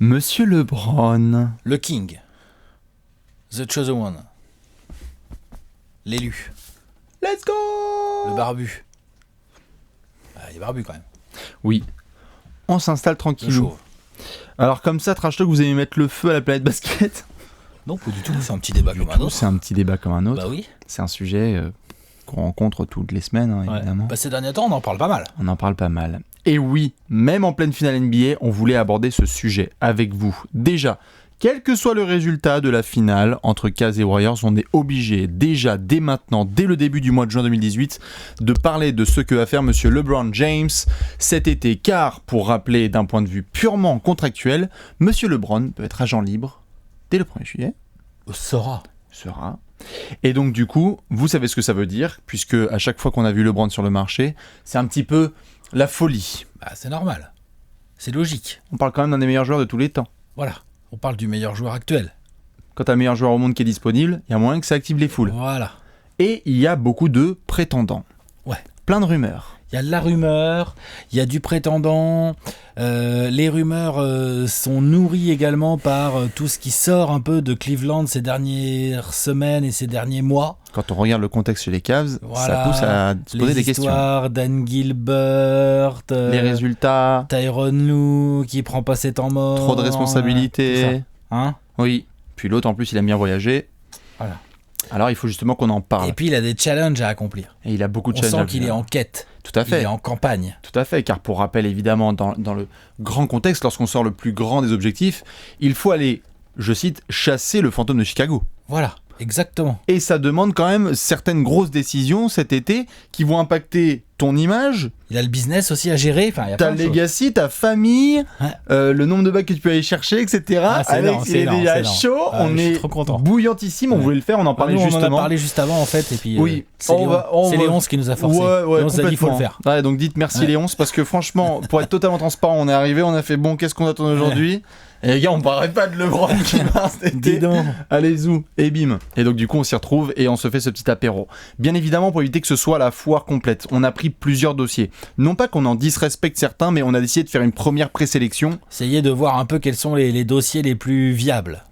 Monsieur LeBron. Le King. The Chosen One. L'élu. Let's go. Le barbu. Il est barbu quand même. Oui. On s'installe Le tranquillou. chauve. Alors comme ça, Trash Talk, vous allez mettre le feu à la planète basket? Non, pas du tout. C'est un petit débat comme un autre. C'est un petit débat comme un autre. Bah oui. C'est un sujet qu'on rencontre toutes les semaines, hein, Ouais. évidemment. Bah, ces derniers temps, on en parle pas mal. On en parle pas mal. Et oui, même en pleine finale NBA, on voulait aborder ce sujet avec vous. Déjà, quel que soit le résultat de la finale entre Cavs et Warriors, on est obligé déjà, dès maintenant, dès le début du mois de juin 2018, de parler de ce que va faire monsieur LeBron James cet été. Car, pour rappeler d'un point de vue purement contractuel, monsieur LeBron peut être agent libre dès le 1er juillet. Sera. Et donc du coup, vous savez ce que ça veut dire, puisque à chaque fois qu'on a vu LeBron sur le marché, c'est un petit peu la folie. Bah, c'est normal. C'est logique. On parle quand même d'un des meilleurs joueurs de tous les temps. Voilà. On parle du meilleur joueur actuel. Quand t'as un meilleur joueur au monde qui est disponible, il y a moyen que ça active les foules. Voilà. Et il y a beaucoup de prétendants. Ouais. Plein de rumeurs. Il y a de la rumeur, il y a du prétendant. Les rumeurs sont nourries également par tout ce qui sort un peu de Cleveland ces dernières semaines et ces derniers mois. Quand on regarde le contexte chez les Cavs, Voilà. ça pousse à se poser des Les questions. histoires d'Ann Gilbert, Les résultats, Tyronn Lue qui prend pas ses temps morts. trop de responsabilités. tout ça. Hein. Oui. Puis l'autre, en plus, il aime bien voyager. Voilà. Alors il faut justement qu'on en parle. Et puis il a des challenges à accomplir. Et il a beaucoup de On challenges. sent qu'il est en quête. Tout à Il fait. est en campagne. Tout à fait, car pour rappel, évidemment, dans le grand contexte, lorsqu'on sort le plus grand des objectifs, il faut aller, je cite, chasser le fantôme de Chicago. Voilà, exactement. Et ça demande quand même certaines grosses décisions cet été qui vont impacter ton image, Il a le business aussi à gérer. Enfin, il y a ta plein de choses. legacy, ta famille, Ouais. le nombre de bacs que tu peux aller chercher, etc. Ah, c'est Alex, énorme, il c'est est énorme, déjà c'est énorme. chaud, Ah, on je suis est trop content. bouillantissime, on Ouais. voulait le faire, on en parlait Nous, justement. on en a parlé juste avant en fait. Et puis, Oui, c'est on Léon, va- c'est Léon qui nous a forcé. Ouais, Léon nous a dit faut le complètement. faire. Ouais, donc dites merci Ouais. Léonce, parce que franchement, pour être totalement transparent, on est arrivé, on a fait bon, qu'est-ce qu'on attend aujourd'hui? Et les gars, on parlerait pas de LeBron qui part cet Dis été. donc. Allez, zou, et bim. Et donc du coup, on s'y retrouve et on se fait ce petit apéro. Bien évidemment, pour éviter que ce soit la foire complète, on a pris plusieurs dossiers. Non pas qu'on en disrespecte certains, mais on a décidé de faire une première présélection, Essayez de voir un peu quels sont les dossiers les plus viables.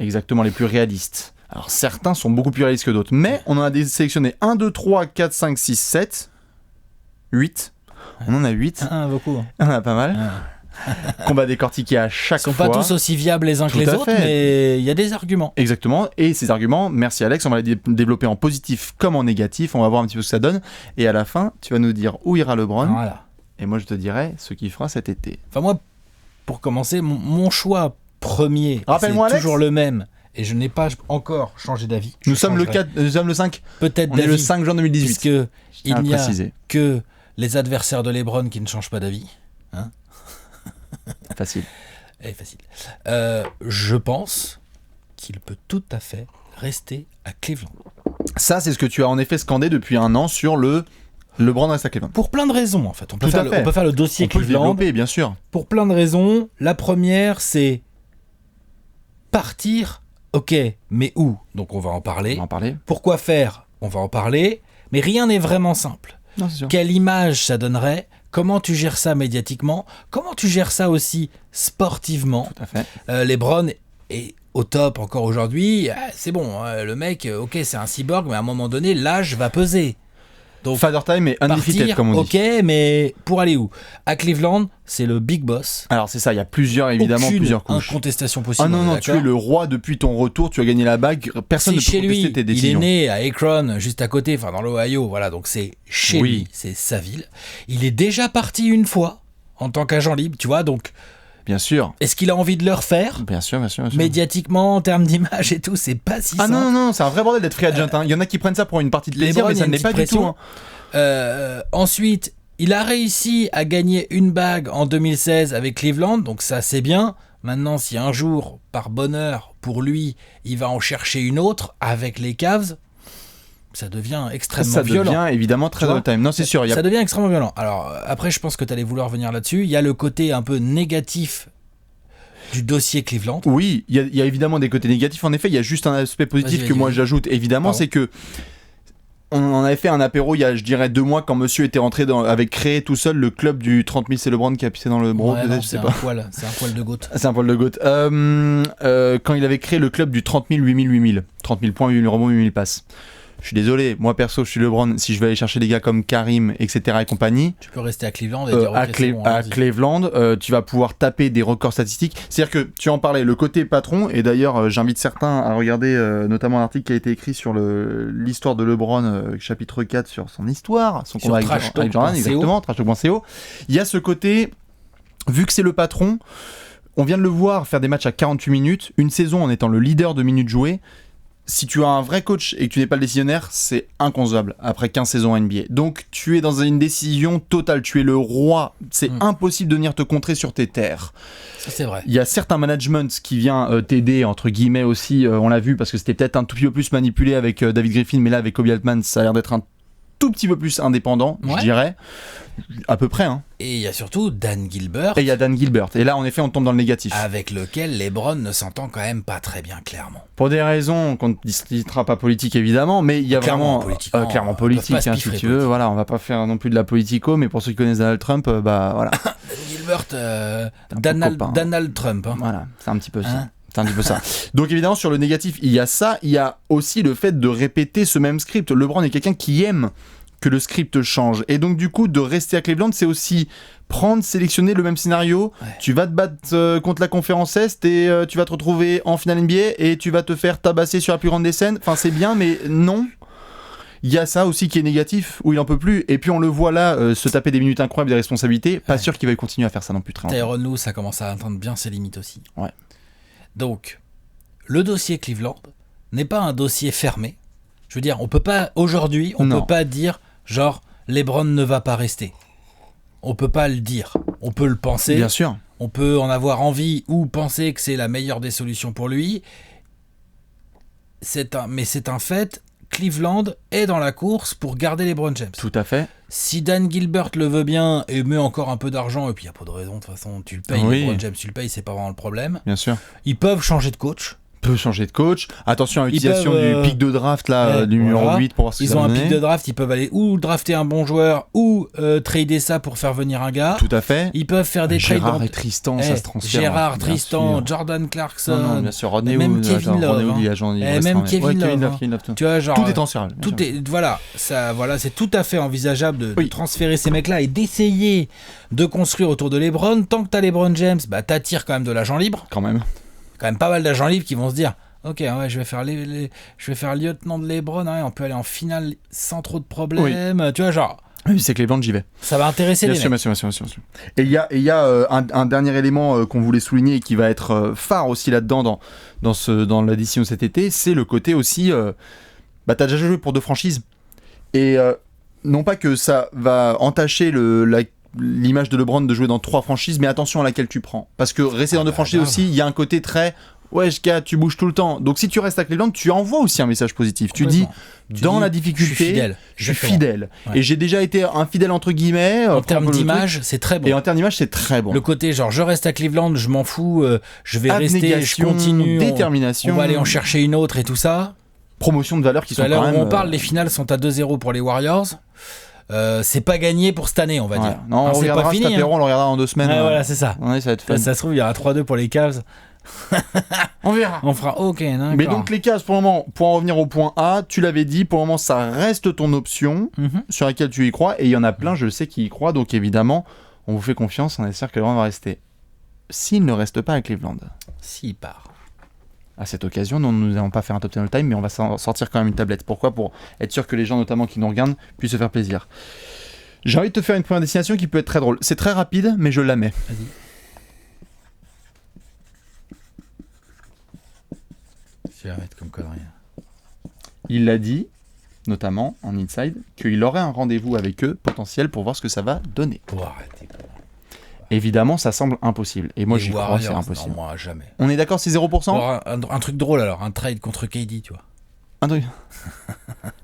exactement les plus réalistes. Alors certains sont beaucoup plus réalistes que d'autres, mais on en a sélectionné 1, 2, 3, 4, 5, 6, 7, 8. On en a 8, Ah, beaucoup. on en a pas mal. Ah. Qu'on va décortiquer à chaque Ils sont fois. pas tous aussi viables les uns que Tout les à autres, fait. mais il y a des arguments. Exactement, et ces arguments, merci Alex, on va les développer en positif comme en négatif, on va voir un petit peu ce que ça donne, et à la fin, tu vas nous dire où ira LeBron, Voilà. et moi je te dirai ce qu'il fera cet été. Enfin moi, pour commencer, mon choix premier, c'est Rappelle-moi, Alex. toujours le même, et je n'ai pas encore changé d'avis. Nous Je sommes le changerai 4, nous sommes le 5, peut-être on est le d'avis, 5 juin 2018. puisque Je tiens à il n'y a préciser. que les adversaires de LeBron qui ne changent pas d'avis. Facile. Elle est facile. Je pense qu'il peut tout à fait rester à Cleveland. Ça, c'est ce que tu as en effet scandé depuis un an sur le LeBron reste à Cleveland. Pour plein de raisons, en fait. On peut, Tout faire à le, fait. on peut faire le dossier On peut le Cleveland. développer, bien sûr. Pour plein de raisons. La première, c'est partir, ok, mais où? Donc on va en On parler. va en parler. Pourquoi faire? On va en parler. Mais rien n'est vraiment simple. Non, c'est sûr. Quelle image ça donnerait? Comment tu gères ça médiatiquement? Comment tu gères ça aussi sportivement? Tout à fait. LeBron est au top encore aujourd'hui. C'est bon, le mec, ok, c'est un cyborg, mais à un moment donné, l'âge va peser. Donc, Father Time est undefeated, partir, comme on ok, dit. mais pour aller où? À Cleveland, c'est le big boss. Alors c'est ça, il y a plusieurs, évidemment, Aucune plusieurs couches. incontestation possible. Ah non, on est non, tu d'accord. es le roi depuis ton retour, tu as gagné la bague, personne C'est ne peut chez contester lui. tes Il est décisions. né à Akron, juste à côté, enfin dans l'Ohio, voilà, donc c'est chez Oui. lui, c'est sa ville. Il est déjà parti une fois en tant qu'agent libre, tu vois, donc Bien sûr, est-ce qu'il a envie de le refaire? bien sûr, bien sûr. Bien sûr. Médiatiquement, en termes d'image et tout, c'est pas si Ah simple. non, non, non, c'est un vrai bordel d'être free agent. Hein. Il y en a qui prennent ça pour une partie de plaisir, LeBron, mais il y a ça une n'est pas petite du tout. pression. Hein. Ensuite, il a réussi à gagner une bague en 2016 avec Cleveland, donc ça c'est bien. Maintenant, si un jour, par bonheur pour lui, il va en chercher une autre avec les Cavs, ça devient extrêmement Ça violent. devient évidemment très Tu vois, all-time. Non, c'est sûr. Il y a... Ça devient extrêmement violent. Alors, après, je pense que tu allais vouloir revenir là-dessus. Il y a le côté un peu négatif du dossier Cleveland. Oui, il y a évidemment des côtés négatifs. En effet, il y a juste un aspect positif Vas-y, que vas-y, moi vas-y. j'ajoute. Évidemment, Pardon. c'est que on en avait fait un apéro il y a, je dirais, 2 mois quand monsieur était rentré avait créé tout seul le club du 30 000 c'est LeBron qui a pissé dans le bro. Ouais, non, je sais c'est pas. c'est un poil de goutte. C'est un poil de goutte. Quand il avait créé le club du 30 000, 8 000, 8 000. 30 000 points, 8 000 rebonds, 8 000 passes. Je suis désolé, moi perso, je suis LeBron. Si je vais aller chercher des gars comme Karim, etc. et compagnie, Tu peux rester à Cleveland et dire ok, c'est bon, à allons-y. Cleveland, tu vas pouvoir taper des records statistiques. C'est-à-dire que tu en parlais, le côté patron, et d'ailleurs, j'invite certains à regarder notamment un article qui a été écrit sur l'histoire de LeBron, chapitre 4, sur son histoire, son Sur combat avec trashtalk.co. Jordan, exactement, trashtalk.co. Il y a ce côté, vu que c'est le patron, on vient de le voir faire des matchs à 48 minutes, une saison en étant le leader de minutes jouées. Si tu as un vrai coach et que tu n'es pas le décisionnaire, c'est inconcevable après 15 saisons NBA. Donc tu es dans une décision totale, tu es le roi, c'est impossible de venir te contrer sur tes terres. Ça, c'est vrai. Il y a certains managements qui vient t'aider, entre guillemets aussi, on l'a vu parce que c'était peut-être un tout petit peu plus manipulé avec David Griffin, mais là avec Kobe Altman, ça a l'air d'être un tout petit peu plus indépendant, je dirais, à peu près. Hein. Et il y a surtout Dan Gilbert. Et il y a Dan Gilbert, et là en effet on tombe dans le négatif. Avec lequel LeBron ne s'entend quand même pas très bien, clairement. Pour des raisons qu'on ne discutera pas politiques évidemment, mais il y a Clairement, vraiment clairement politique, hein, si tu veux. Voilà, on va pas faire non plus de la politico, mais pour ceux qui connaissent Donald Trump, bah voilà. Dan Gilbert, Donald Trump. Hein. Voilà, c'est un petit peu ça. C'est un petit peu ça. Donc évidemment sur le négatif, il y a ça, il y a aussi le fait de répéter ce même script. LeBron est quelqu'un qui aime que le script change. Et donc du coup, de rester à Cleveland, c'est aussi sélectionner le même scénario. Ouais. Tu vas te battre contre la conférence Est et tu vas te retrouver en finale NBA et tu vas te faire tabasser sur la plus grande des scènes. Enfin, c'est bien, mais non. Il y a ça aussi qui est négatif, où il en peut plus. Et puis on le voit là, se taper des minutes incroyables, des responsabilités. Pas sûr qu'il va continuer à faire ça non plus très longtemps. Tyronn Lue, ça commence à atteindre bien ses limites aussi. Ouais. Donc, le dossier Cleveland n'est pas un dossier fermé. Je veux dire, on peut pas, aujourd'hui, on peut pas dire, genre, LeBron ne va pas rester. On peut pas le dire. On peut le penser. Bien sûr. On peut en avoir envie ou penser que c'est la meilleure des solutions pour lui. Mais c'est un fait. Cleveland est dans la course pour garder LeBron James. Tout à fait. Si Dan Gilbert le veut bien et met encore un peu d'argent, et puis il n'y a pas de raison, de toute façon, tu le payes, LeBron James, tu le payes, c'est pas vraiment le problème. Bien sûr. Ils peuvent changer de coach. Peut changer de coach. Attention à l'utilisation du pic de draft là, du numéro 8 pour voir ce que ils ça ont un donner. pic de draft, ils peuvent aller ou drafter un bon joueur ou trader ça pour faire venir un gars. Tout à fait. Ils peuvent faire des trades. Gérard et Tristan, ça se transfère. Gérard, Tristan, Jordan Clarkson. Non, bien sûr, Rodney même Hood, Kevin Love. Même Kevin Love. Tu vois, genre, tout est transférable. Tout est, voilà, c'est tout à fait envisageable de transférer ces mecs-là et d'essayer de construire autour de LeBron. Tant que t'as LeBron James, bah t'attires quand même de l'agent libre. Quand même pas mal d'agents libres qui vont se dire. Ok, ouais, je vais faire lieutenant de LeBron, hein, on peut aller en finale sans trop de problèmes, tu vois, genre... Oui, c'est Cleveland, j'y vais. Ça va intéresser les mecs. Bien sûr. Et il y a un dernier élément qu'on voulait souligner et qui va être phare aussi là-dedans dans l'édition de cet été, c'est le côté aussi... t'as déjà joué pour 2 franchises. Et non pas que ça va entacher l'image de LeBron de jouer dans 3 franchises, mais attention à laquelle tu prends. Parce que rester dans 2 franchises aussi, il y a un côté très... Ouais, tu bouges tout le temps. Donc si tu restes à Cleveland, tu envoies aussi un message positif. Tu dis, dans la difficulté, je suis fidèle. Ouais. Et j'ai déjà été infidèle entre guillemets. En termes d'image, c'est très bon. Et en termes d'image, c'est très bon. Le côté genre, je reste à Cleveland, je m'en fous, je vais rester, je continue. Détermination. On va aller en chercher une autre et tout ça. Promotion de valeurs qui sont quand même... À l'heure où on parle, les finales sont à 2-0 pour les Warriors. C'est pas gagné pour cette année, on va dire. Non, on regardera cet apéro, on le regardera dans 2 semaines. Ouais, voilà, c'est ça. Ouais, ça va être fun. Ça se trouve, il y aura 3-2 pour les Cavs. On verra. On fera ok. D'accord. Mais donc les Cavs, pour le moment, pour en revenir au point A, tu l'avais dit, pour le moment, ça reste ton option sur laquelle tu y crois. Et il y en a plein, je le sais, qui y croient. Donc évidemment, on vous fait confiance, on espère que LeBron va rester. S'il ne reste pas à Cleveland. S'il part. À cette occasion, nous n'allons pas faire un top 10 all-time, mais on va sortir quand même une tablette. Pourquoi ? Pour être sûr que les gens, notamment qui nous regardent, puissent se faire plaisir. J'ai envie de te faire une première destination qui peut être très drôle. C'est très rapide, mais je la mets. Vas-y. Je vais mettre comme connerie. Il l'a dit, notamment en inside, qu'il aurait un rendez-vous avec eux potentiel pour voir ce que ça va donner. Arrêtez. Évidemment, ça semble impossible. Et moi, j'y crois, c'est impossible. Non, moi, jamais. On est d'accord, c'est 0%? Un truc drôle alors, un trade contre KD, tu vois. Un truc.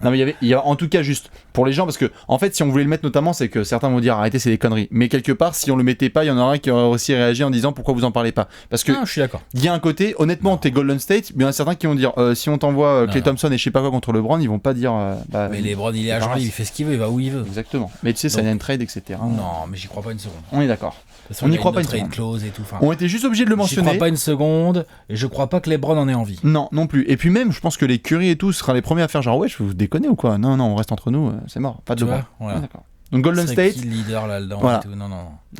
Non mais il y a en tout cas juste pour les gens, parce que en fait si on voulait le mettre notamment, c'est que certains vont dire arrêtez, c'est des conneries, mais quelque part si on le mettait pas, il y en aura un qui aurait aussi réagi en disant pourquoi vous en parlez pas, parce que je suis d'accord. il y a un côté honnêtement t'es Golden State, mais il y en a certains qui vont dire si on t'envoie Klay Thompson et je sais pas quoi contre LeBron, ils vont pas dire mais LeBron il est agent libre, il fait ce qu'il veut, il va où il veut. Exactement, mais tu sais ça y a une trade etc. Non mais j'y crois pas une seconde. On est d'accord. On n'y croit pas une seconde. Clause et tout, on était juste obligé de le mentionner. Je crois pas une seconde et je crois pas que LeBron en ait envie. Non plus. Et puis même, je pense que les Curry et tout seraient les premiers à faire genre ouais, je vous déconner ou quoi. Non, on reste entre nous, c'est mort, pas de LeBron. Voilà. D'accord. Donc Golden State. Qui le leader là-dedans voilà. et tout. Non.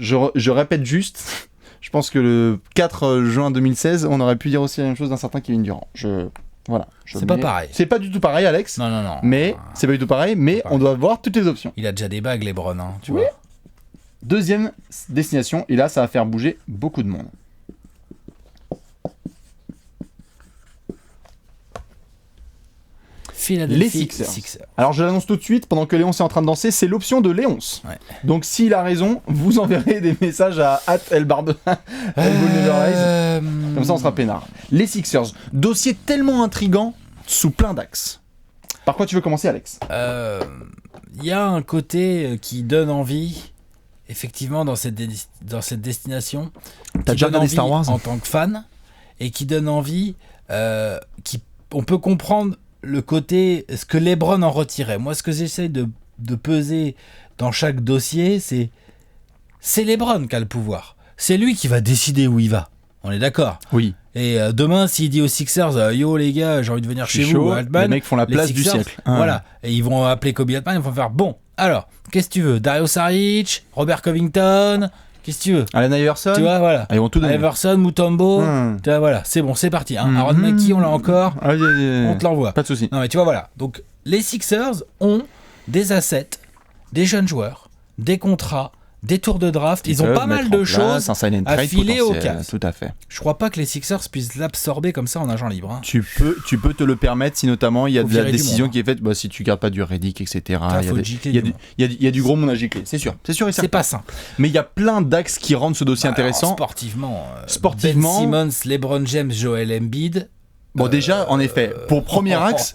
Je répète juste. Je pense que le 4 juin 2016, on aurait pu dire aussi la même chose d'un certain Kevin Durant. Voilà. C'est pas pareil. C'est pas du tout pareil, Alex. Non. Mais c'est pas du tout pareil. Mais on doit voir toutes les options. Il a déjà des bagues, LeBron, tu vois. Deuxième destination, et là ça va faire bouger beaucoup de monde. Les Sixers. Alors je l'annonce tout de suite, pendant que Léonce est en train de danser, c'est l'option de Léonce. Ouais. Donc s'il a raison, vous enverrez des messages à @elbarbe. Comme ça on sera peinard. Les Sixers, dossier tellement intriguant, sous plein d'axes. Par quoi tu veux commencer, Alex ? Il y a un côté qui donne envie. Effectivement, dans cette destination, t'as déjà regardé Star Wars en tant que fan, et qui donne envie, on peut comprendre le côté, ce que LeBron en retirait. Moi, ce que j'essaie de peser dans chaque dossier, c'est LeBron qui a le pouvoir. C'est lui qui va décider où il va. On est d'accord ? Oui. Et demain, s'il dit aux Sixers, yo les gars, j'ai envie de venir chez vous, Altman, les mecs font la place Sixers, du siècle. Voilà. Et ils vont appeler Kobe Altman, ils vont faire bon. Alors, qu'est-ce que tu veux ? Dario Saric, Robert Covington, qu'est-ce que tu veux ? Allen Iverson. Tu vois, voilà. Ils vont tout donner. Iverson, Mutombo, tu vois, voilà, c'est bon, c'est parti. Aaron Mackie, on l'a encore, on te l'envoie. Pas de souci. Non mais tu vois, voilà. Donc, les Sixers ont des assets, des jeunes joueurs, des contrats, des tours de draft, ils ont pas mal de choses à filer au cas. Tout à fait. Je crois pas que les Sixers puissent l'absorber comme ça en agent libre. Tu peux te le permettre si notamment il y a de la décision qui est faite, si tu gardes pas du Redick, etc. Il y a du gros monde à gicler, c'est sûr et certain. C'est pas simple. Mais il y a plein d'axes qui rendent ce dossier intéressant. Sportivement, Ben Simmons, LeBron James, Joel Embiid. Bon, déjà, en effet, pour premier axe,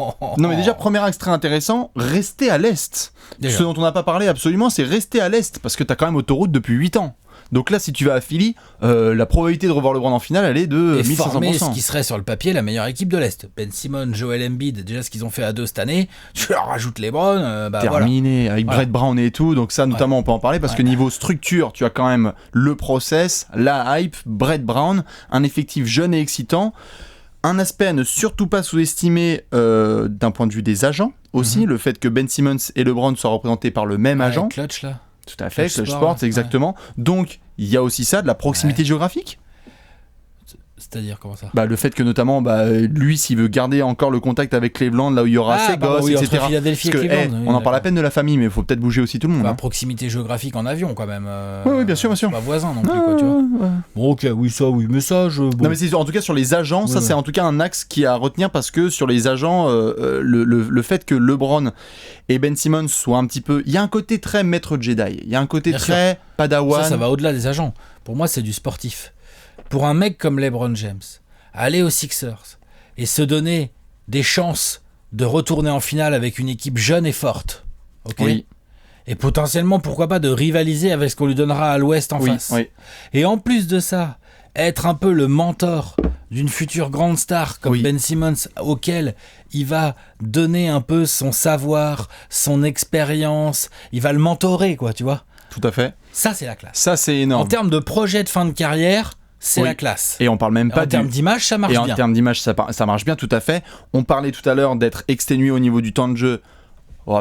premier axe très intéressant, rester à l'Est. Déjà. Ce dont on n'a pas parlé absolument, c'est rester à l'Est, parce que t'as quand même autoroute depuis 8 ans. Donc là, si tu vas à Philly, la probabilité de revoir LeBron en finale, elle est de 1500%. Former ce qui serait sur le papier la meilleure équipe de l'Est. Ben Simmons, Joel Embiid, déjà ce qu'ils ont fait à 2 cette année, tu leur rajoutes LeBron, terminé, avec Brett Brown et tout, donc ça notamment on peut en parler, parce que niveau structure, tu as quand même le process, la hype, Brett Brown, un effectif jeune et excitant. Un aspect à ne surtout pas sous-estimer d'un point de vue des agents aussi, le fait que Ben Simmons et LeBron soient représentés par le même agent. Clutch là. Tout à fait, Clutch Sports, exactement. Donc il y a aussi ça, de la proximité géographique. C'est-à-dire comment ça ? Le fait que notamment lui s'il veut garder encore le contact avec Cleveland là où il y aura ses gosses, etc. Philadelphie et Cleveland, on en parle à peine de la famille, mais il faut peut-être bouger aussi tout le monde. Proximité géographique en avion quand même. Oui, bien sûr. Pas voisin non plus quoi, tu vois. Bon ok, message. Bon. Non mais c'est en tout cas sur les agents, ça c'est en tout cas un axe qui est à retenir, parce que sur les agents, le fait que LeBron et Ben Simmons soient un petit peu, il y a un côté très maître Jedi, il y a un côté très padawan. Ça va au-delà des agents. Pour moi c'est du sportif. Pour un mec comme LeBron James, aller aux Sixers et se donner des chances de retourner en finale avec une équipe jeune et forte, oui. Et potentiellement, pourquoi pas, de rivaliser avec ce qu'on lui donnera à l'Ouest en face. Oui. Et en plus de ça, être un peu le mentor d'une future grande star comme Ben Simmons, auquel il va donner un peu son savoir, son expérience, il va le mentorer, quoi, tu vois. Tout à fait. Ça, c'est la classe. Ça, c'est énorme. En termes de projet de fin de carrière, c'est la classe. Et on parle même pas en termes d'image, ça marche bien. Et en termes d'image, ça marche bien, tout à fait. On parlait tout à l'heure d'être exténué au niveau du temps de jeu.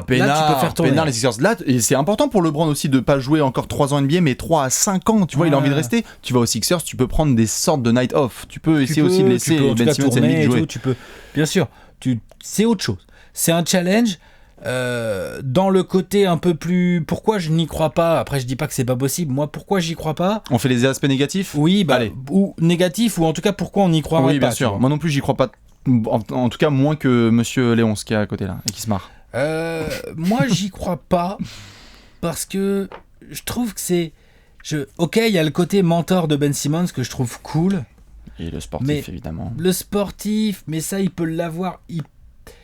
Peinard, là, tu peux faire tourner. Peinard, les Sixers. Là, et c'est important pour LeBron aussi de pas jouer encore 3 ans NBA, mais 3 à 5 ans. Tu vois, il a envie de rester. Tu vas aux Sixers, tu peux prendre des sortes de night off. Tu peux essayer aussi de laisser Ben Simmons et jouer. Tu peux, bien sûr. C'est autre chose. C'est un challenge. Dans le côté un peu plus, pourquoi je n'y crois pas, après je dis pas que c'est pas possible, moi pourquoi j'y crois pas, on fait les aspects négatifs, oui, ou négatifs, ou en tout cas pourquoi on n'y croirait pas. Oui, bien sûr, moi non plus j'y crois pas, en tout cas moins que monsieur Léonce qui est à côté là et qui se marre. Moi j'y crois pas parce que je trouve que ok, il y a le côté mentor de Ben Simmons que je trouve cool, et le sportif évidemment, le sportif, mais ça il peut l'avoir,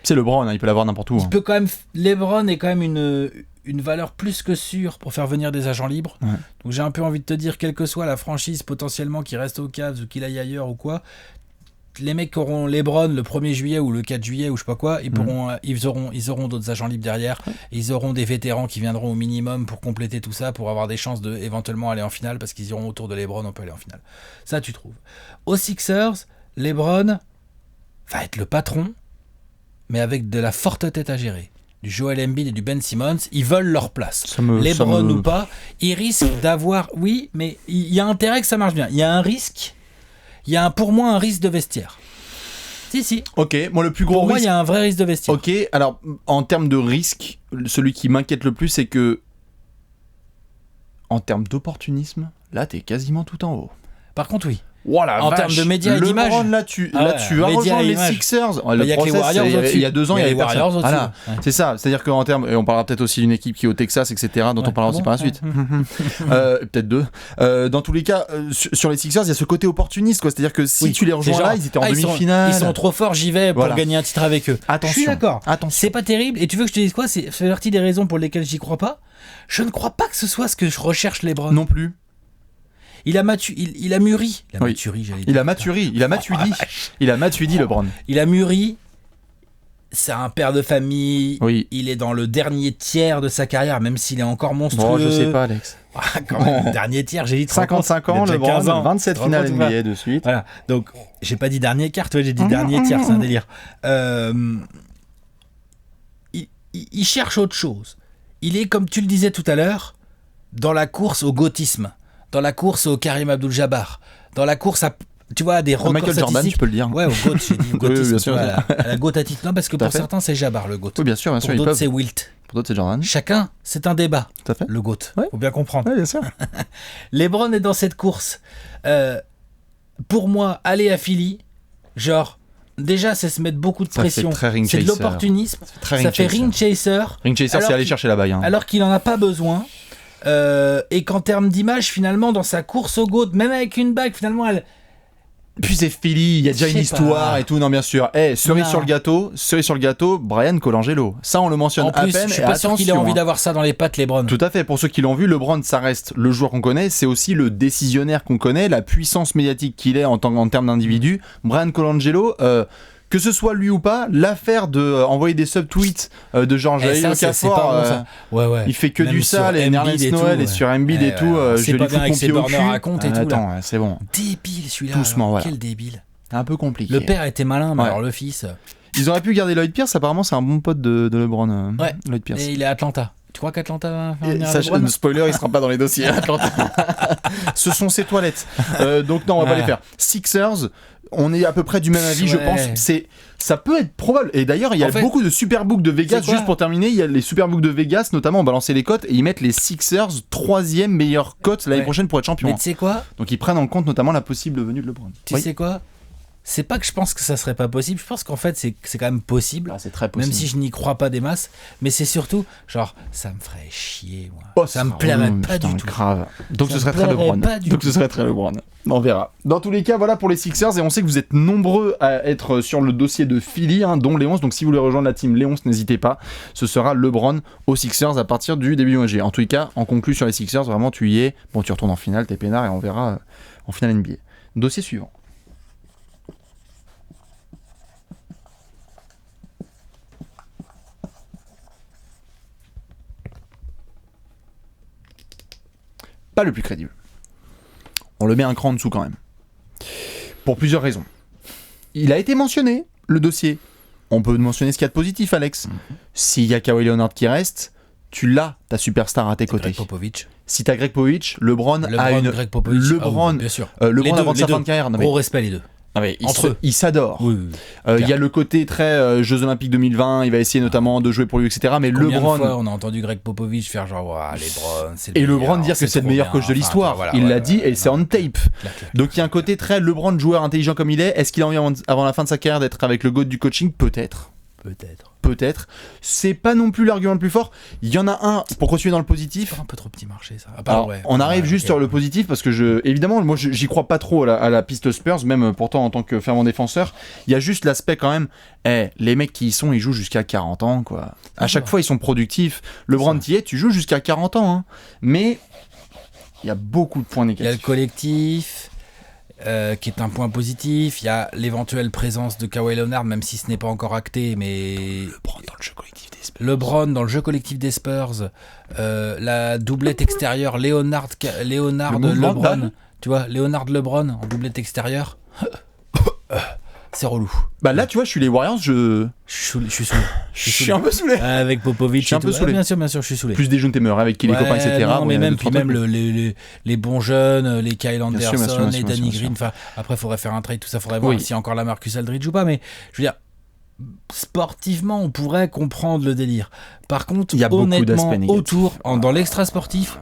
C'est LeBron, hein, il peut l'avoir n'importe où. Il peut quand même. LeBron est quand même une valeur plus que sûre pour faire venir des agents libres. Ouais. Donc j'ai un peu envie de te dire, quelle que soit la franchise potentiellement qui reste aux Cavs ou qu'il aille ailleurs ou quoi, les mecs qui auront LeBron le 1er juillet ou le 4 juillet ou je sais pas quoi, ils auront d'autres agents libres derrière. Et ils auront des vétérans qui viendront au minimum pour compléter tout ça, pour avoir des chances de éventuellement aller en finale, parce qu'ils iront autour de LeBron, on peut aller en finale. Ça, tu trouves. Aux Sixers, LeBron va être le patron, mais avec de la forte tête à gérer. Du Joel Embiid et du Ben Simmons, ils veulent leur place. LeBron ou pas, ils risquent d'avoir... Oui, mais il y a intérêt que ça marche bien. Il y a un risque... Il y a pour moi un risque de vestiaire. Si. Ok, moi le plus gros pour risque... moi, il y a un vrai risque de vestiaire. Ok, alors en termes de risque, celui qui m'inquiète le plus, c'est que en termes d'opportunisme, là t'es quasiment tout en haut. Par contre, oui. Oh la en vache, termes de médias et d'image. Là tu vas rejoindre les Sixers. Il y a que les Warriors il y a 2 ans, il y avait les Warriors au-dessus. Voilà. Ouais. C'est ça, c'est-à-dire qu'en termes, et on parlera peut-être aussi d'une équipe qui est au Texas, etc., dont on parlera aussi par la suite. Peut-être 2. Dans tous les cas, sur les Sixers, il y a ce côté opportuniste, quoi. C'est-à-dire que si tu les rejoins là, ils étaient en demi-finale. Ils sont trop forts, j'y vais pour gagner un titre avec eux. Attention. Je suis d'accord. Attention. C'est pas terrible. Et tu veux que je te dise quoi? C'est fait partie des raisons pour lesquelles j'y crois pas. Je ne crois pas que ce soit ce que je recherche LeBron. Non plus. Il a mûri. Il a mûri, LeBron. Il a mûri. C'est un père de famille. Oui. Il est dans le dernier tiers de sa carrière, même s'il est encore monstrueux. Bon, je sais pas, Alex. Quand même, dernier tiers, j'ai dit 55 ans, LeBron, 27 finales NBA de suite. Voilà. Donc, j'ai pas dit dernier quart, toi, j'ai dit dernier tiers, c'est un délire. Il cherche autre chose. Il est, comme tu le disais tout à l'heure, dans la course au gothisme. Dans la course au Karim Abdul-Jabbar, dans la course à, tu vois, des records Michael Jordan, tu peux le dire. Ouais, au GOAT, j'ai dit gothisme, oui, bien sûr. à la GOAT à titre. Non, parce que pour certains, c'est Jabbar, le GOAT. Oui, bien sûr, pour d'autres, c'est Wilt. Pour d'autres, c'est Jordan. Chacun, c'est un débat, tout à fait. le GOAT. Ouais. Faut bien comprendre. Oui, bien sûr. LeBron est dans cette course. Pour moi, aller à Philly, genre, déjà, c'est se mettre beaucoup de pression. C'est de l'opportunisme. Ça fait ring chaser. Ring chaser, c'est aller chercher la bague. Hein. Alors qu'il n'en a pas besoin. Et qu'en termes d'image, finalement, dans sa course au GOAT, même avec une bague, finalement, elle... Puis c'est Philly, il y a déjà une histoire et tout, non bien sûr. Cerise sur le gâteau, Brian Colangelo. Ça on le mentionne en plus, à peine. Je suis pas sûr qu'il ait envie d'avoir ça dans les pattes, LeBron. Tout à fait, pour ceux qui l'ont vu, LeBron ça reste le joueur qu'on connaît, c'est aussi le décisionnaire qu'on connaît, la puissance médiatique qu'il est en termes d'individu. Brian Colangelo, que ce soit lui ou pas, l'affaire de envoyer des sub-tweets de genre Jaïl Okafor, il fait que même du sale, et Nerlens Noël et sur Embiid et tout, je lui fous mon pied au cul. Attends, c'est bon. Débile celui-là. Doucement, voilà. Quel débile. Un peu compliqué. Le père était malin, mais alors le fils... Ils auraient pu garder Lloyd Pierce, apparemment c'est un bon pote de LeBron. Lloyd Pierce. Et il est à Atlanta. Tu crois qu'Atlanta va faire venir LeBron ? Spoiler, il sera pas dans les dossiers Atlanta. Ce sont ses toilettes. Donc non, on va pas les faire. Sixers, on est à peu près du même avis, je pense. Ça peut être probable. Et d'ailleurs, il y a beaucoup de superbooks de Vegas. Juste pour terminer, il y a les superbooks de Vegas, notamment, ont balancé les cotes et ils mettent les Sixers 3e meilleure cote l'année prochaine pour être champion. Mais tu sais quoi ? Donc ils prennent en compte notamment la possible venue de LeBron. Tu sais quoi ? C'est pas que je pense que ça serait pas possible, je pense qu'en fait c'est quand même possible. C'est très possible. Même si je n'y crois pas des masses, mais c'est surtout genre ça me ferait chier moi. Ça me plairait pas du tout. Grave. Donc ce serait très LeBron. On verra. Dans tous les cas, voilà pour les Sixers et on sait que vous êtes nombreux à être sur le dossier de Philly, dont Léonce. Donc si vous voulez rejoindre la team Léonce, n'hésitez pas. Ce sera LeBron aux Sixers à partir du début du mois de juillet. En tous les cas, en conclu sur les Sixers, vraiment tu y es. Bon, tu retournes en finale, t'es peinard et on verra en finale NBA. Dossier suivant. Pas le plus crédible. On le met un cran en dessous quand même. Pour plusieurs raisons. Il a été mentionné, le dossier. On peut mentionner ce qu'il y a de positif, Alex. S'il y a Kawhi Leonard qui reste, tu l'as, ta superstar à tes côtés. Si t'as Greg Popovich, LeBron a une... Greg Popovich. LeBron, bien sûr. LeBron avant sa fin de carrière. Gros respect les deux. Ils s'adorent. Il y a le côté très Jeux Olympiques 2020, il va essayer notamment de jouer pour lui, etc. Mais Combien LeBron. De fois on a entendu Greg Popovich faire genre LeBron, c'est et LeBron dire que c'est le meilleur coach de l'histoire. Il l'a dit et c'est on tape. Donc il y a un côté très LeBron, joueur intelligent comme il est. Est-ce qu'il a envie avant la fin de sa carrière d'être avec le GOAT du coaching ? Peut-être. Peut-être. C'est pas non plus l'argument le plus fort. Il y en a un, pour continuer dans le positif. C'est un peu trop petit marché, ça. Alors, on arrive juste sur le positif parce que évidemment, moi j'y crois pas trop à la piste Spurs, même pourtant en tant que fervent défenseur. Il y a juste l'aspect quand même, les mecs qui y sont, ils jouent jusqu'à 40 ans, quoi. À chaque fois, ils sont productifs. LeBron, tu joues jusqu'à 40 ans, hein. Mais il y a beaucoup de points négatifs. Il y a le collectif. Qui est un point positif. Il y a l'éventuelle présence de Kawhi Leonard, même si ce n'est pas encore acté, mais LeBron dans le jeu collectif des Spurs. LeBron dans le jeu collectif des Spurs, la doublette extérieure Leonard-LeBron, tu vois, Leonard-LeBron en doublette extérieure, c'est relou. Bah là, tu vois, je suis les Warriors, je suis saoulé. Je suis un peu saoulé. Avec Popovic, je suis un peu saoulé. Bien sûr, je suis saoulé. Plus des jeunes témeurs avec qui les copains, etc. Non, mais même les bons jeunes, les Kyle Anderson, les Danny Green. Enfin, après, il faudrait faire un trade, tout ça, faudrait voir si encore la Marcus Aldridge ou pas. Mais je veux dire, sportivement, on pourrait comprendre le délire. Par contre, il y a honnêtement, autour, dans l'extra sportif,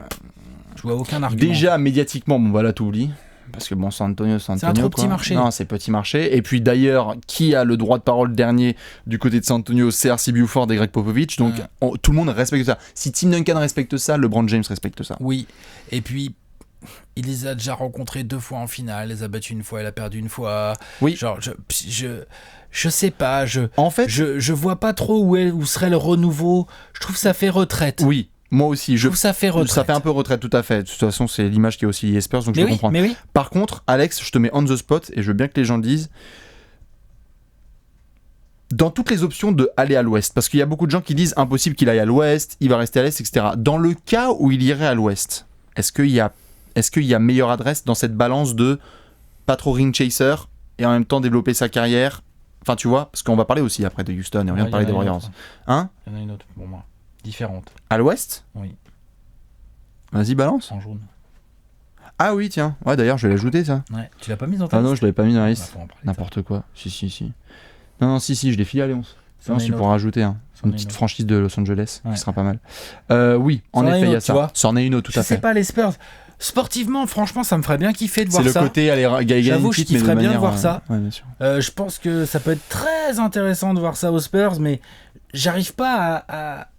je vois aucun argument. Déjà, médiatiquement, bon, voilà, t'oublies. Parce que bon, San Antonio, c'est un trop petit marché. Non, c'est petit marché. Et puis d'ailleurs, qui a le droit de parole dernier du côté de San Antonio? C'est R.C. Buford et Greg Popovich. Donc tout le monde respecte ça. Si Tim Duncan respecte ça, LeBron James respecte ça. Oui. Et puis, il les a déjà rencontrés 2 fois en finale. Il les a battus 1 fois, il a perdu 1 fois. Oui. Genre, je sais pas. En fait, je vois pas trop où serait le renouveau. Je trouve que ça fait retraite. Oui. Moi aussi, je trouve ça fait retraite. Ça fait un peu retraite, tout à fait. De toute façon, c'est l'image qui est aussi les Spurs, donc je peux comprendre. Mais oui. Par contre, Alex, je te mets on the spot et je veux bien que les gens disent dans toutes les options de aller à l'ouest, parce qu'il y a beaucoup de gens qui disent impossible qu'il aille à l'ouest, il va rester à l'est, etc. Dans le cas où il irait à l'ouest, est-ce qu'il y a meilleure adresse dans cette balance de pas trop ring chaser et en même temps développer sa carrière? Enfin, tu vois, parce qu'on va parler aussi après de Houston et on vient de parler des Warriors. Hein? Il y en a une autre pour moi. Différente. À l'ouest? Oui. Vas-y, balance. En jaune. Ah oui, tiens. Ouais, d'ailleurs, je vais l'ajouter, ça. Ouais. Tu l'as pas mis dans ta liste? Ah non, je l'avais pas mis dans la liste. Bah, n'importe quoi. Si. Non, si, je l'ai filé à Léon. Non, tu pourras rajouter une petite franchise de Los Angeles, qui sera pas mal. Oui, en effet, il y a ça. C'en est une autre, tout à fait. Je sais pas, les Spurs. Sportivement, franchement, ça me ferait bien kiffer de voir ça. C'est le côté, allez, gagner. J'avoue, je kifferais bien de voir ça. Ouais, bien sûr. Je pense que ça peut être très intéressant de voir ça aux Spurs, mais j'arrive pas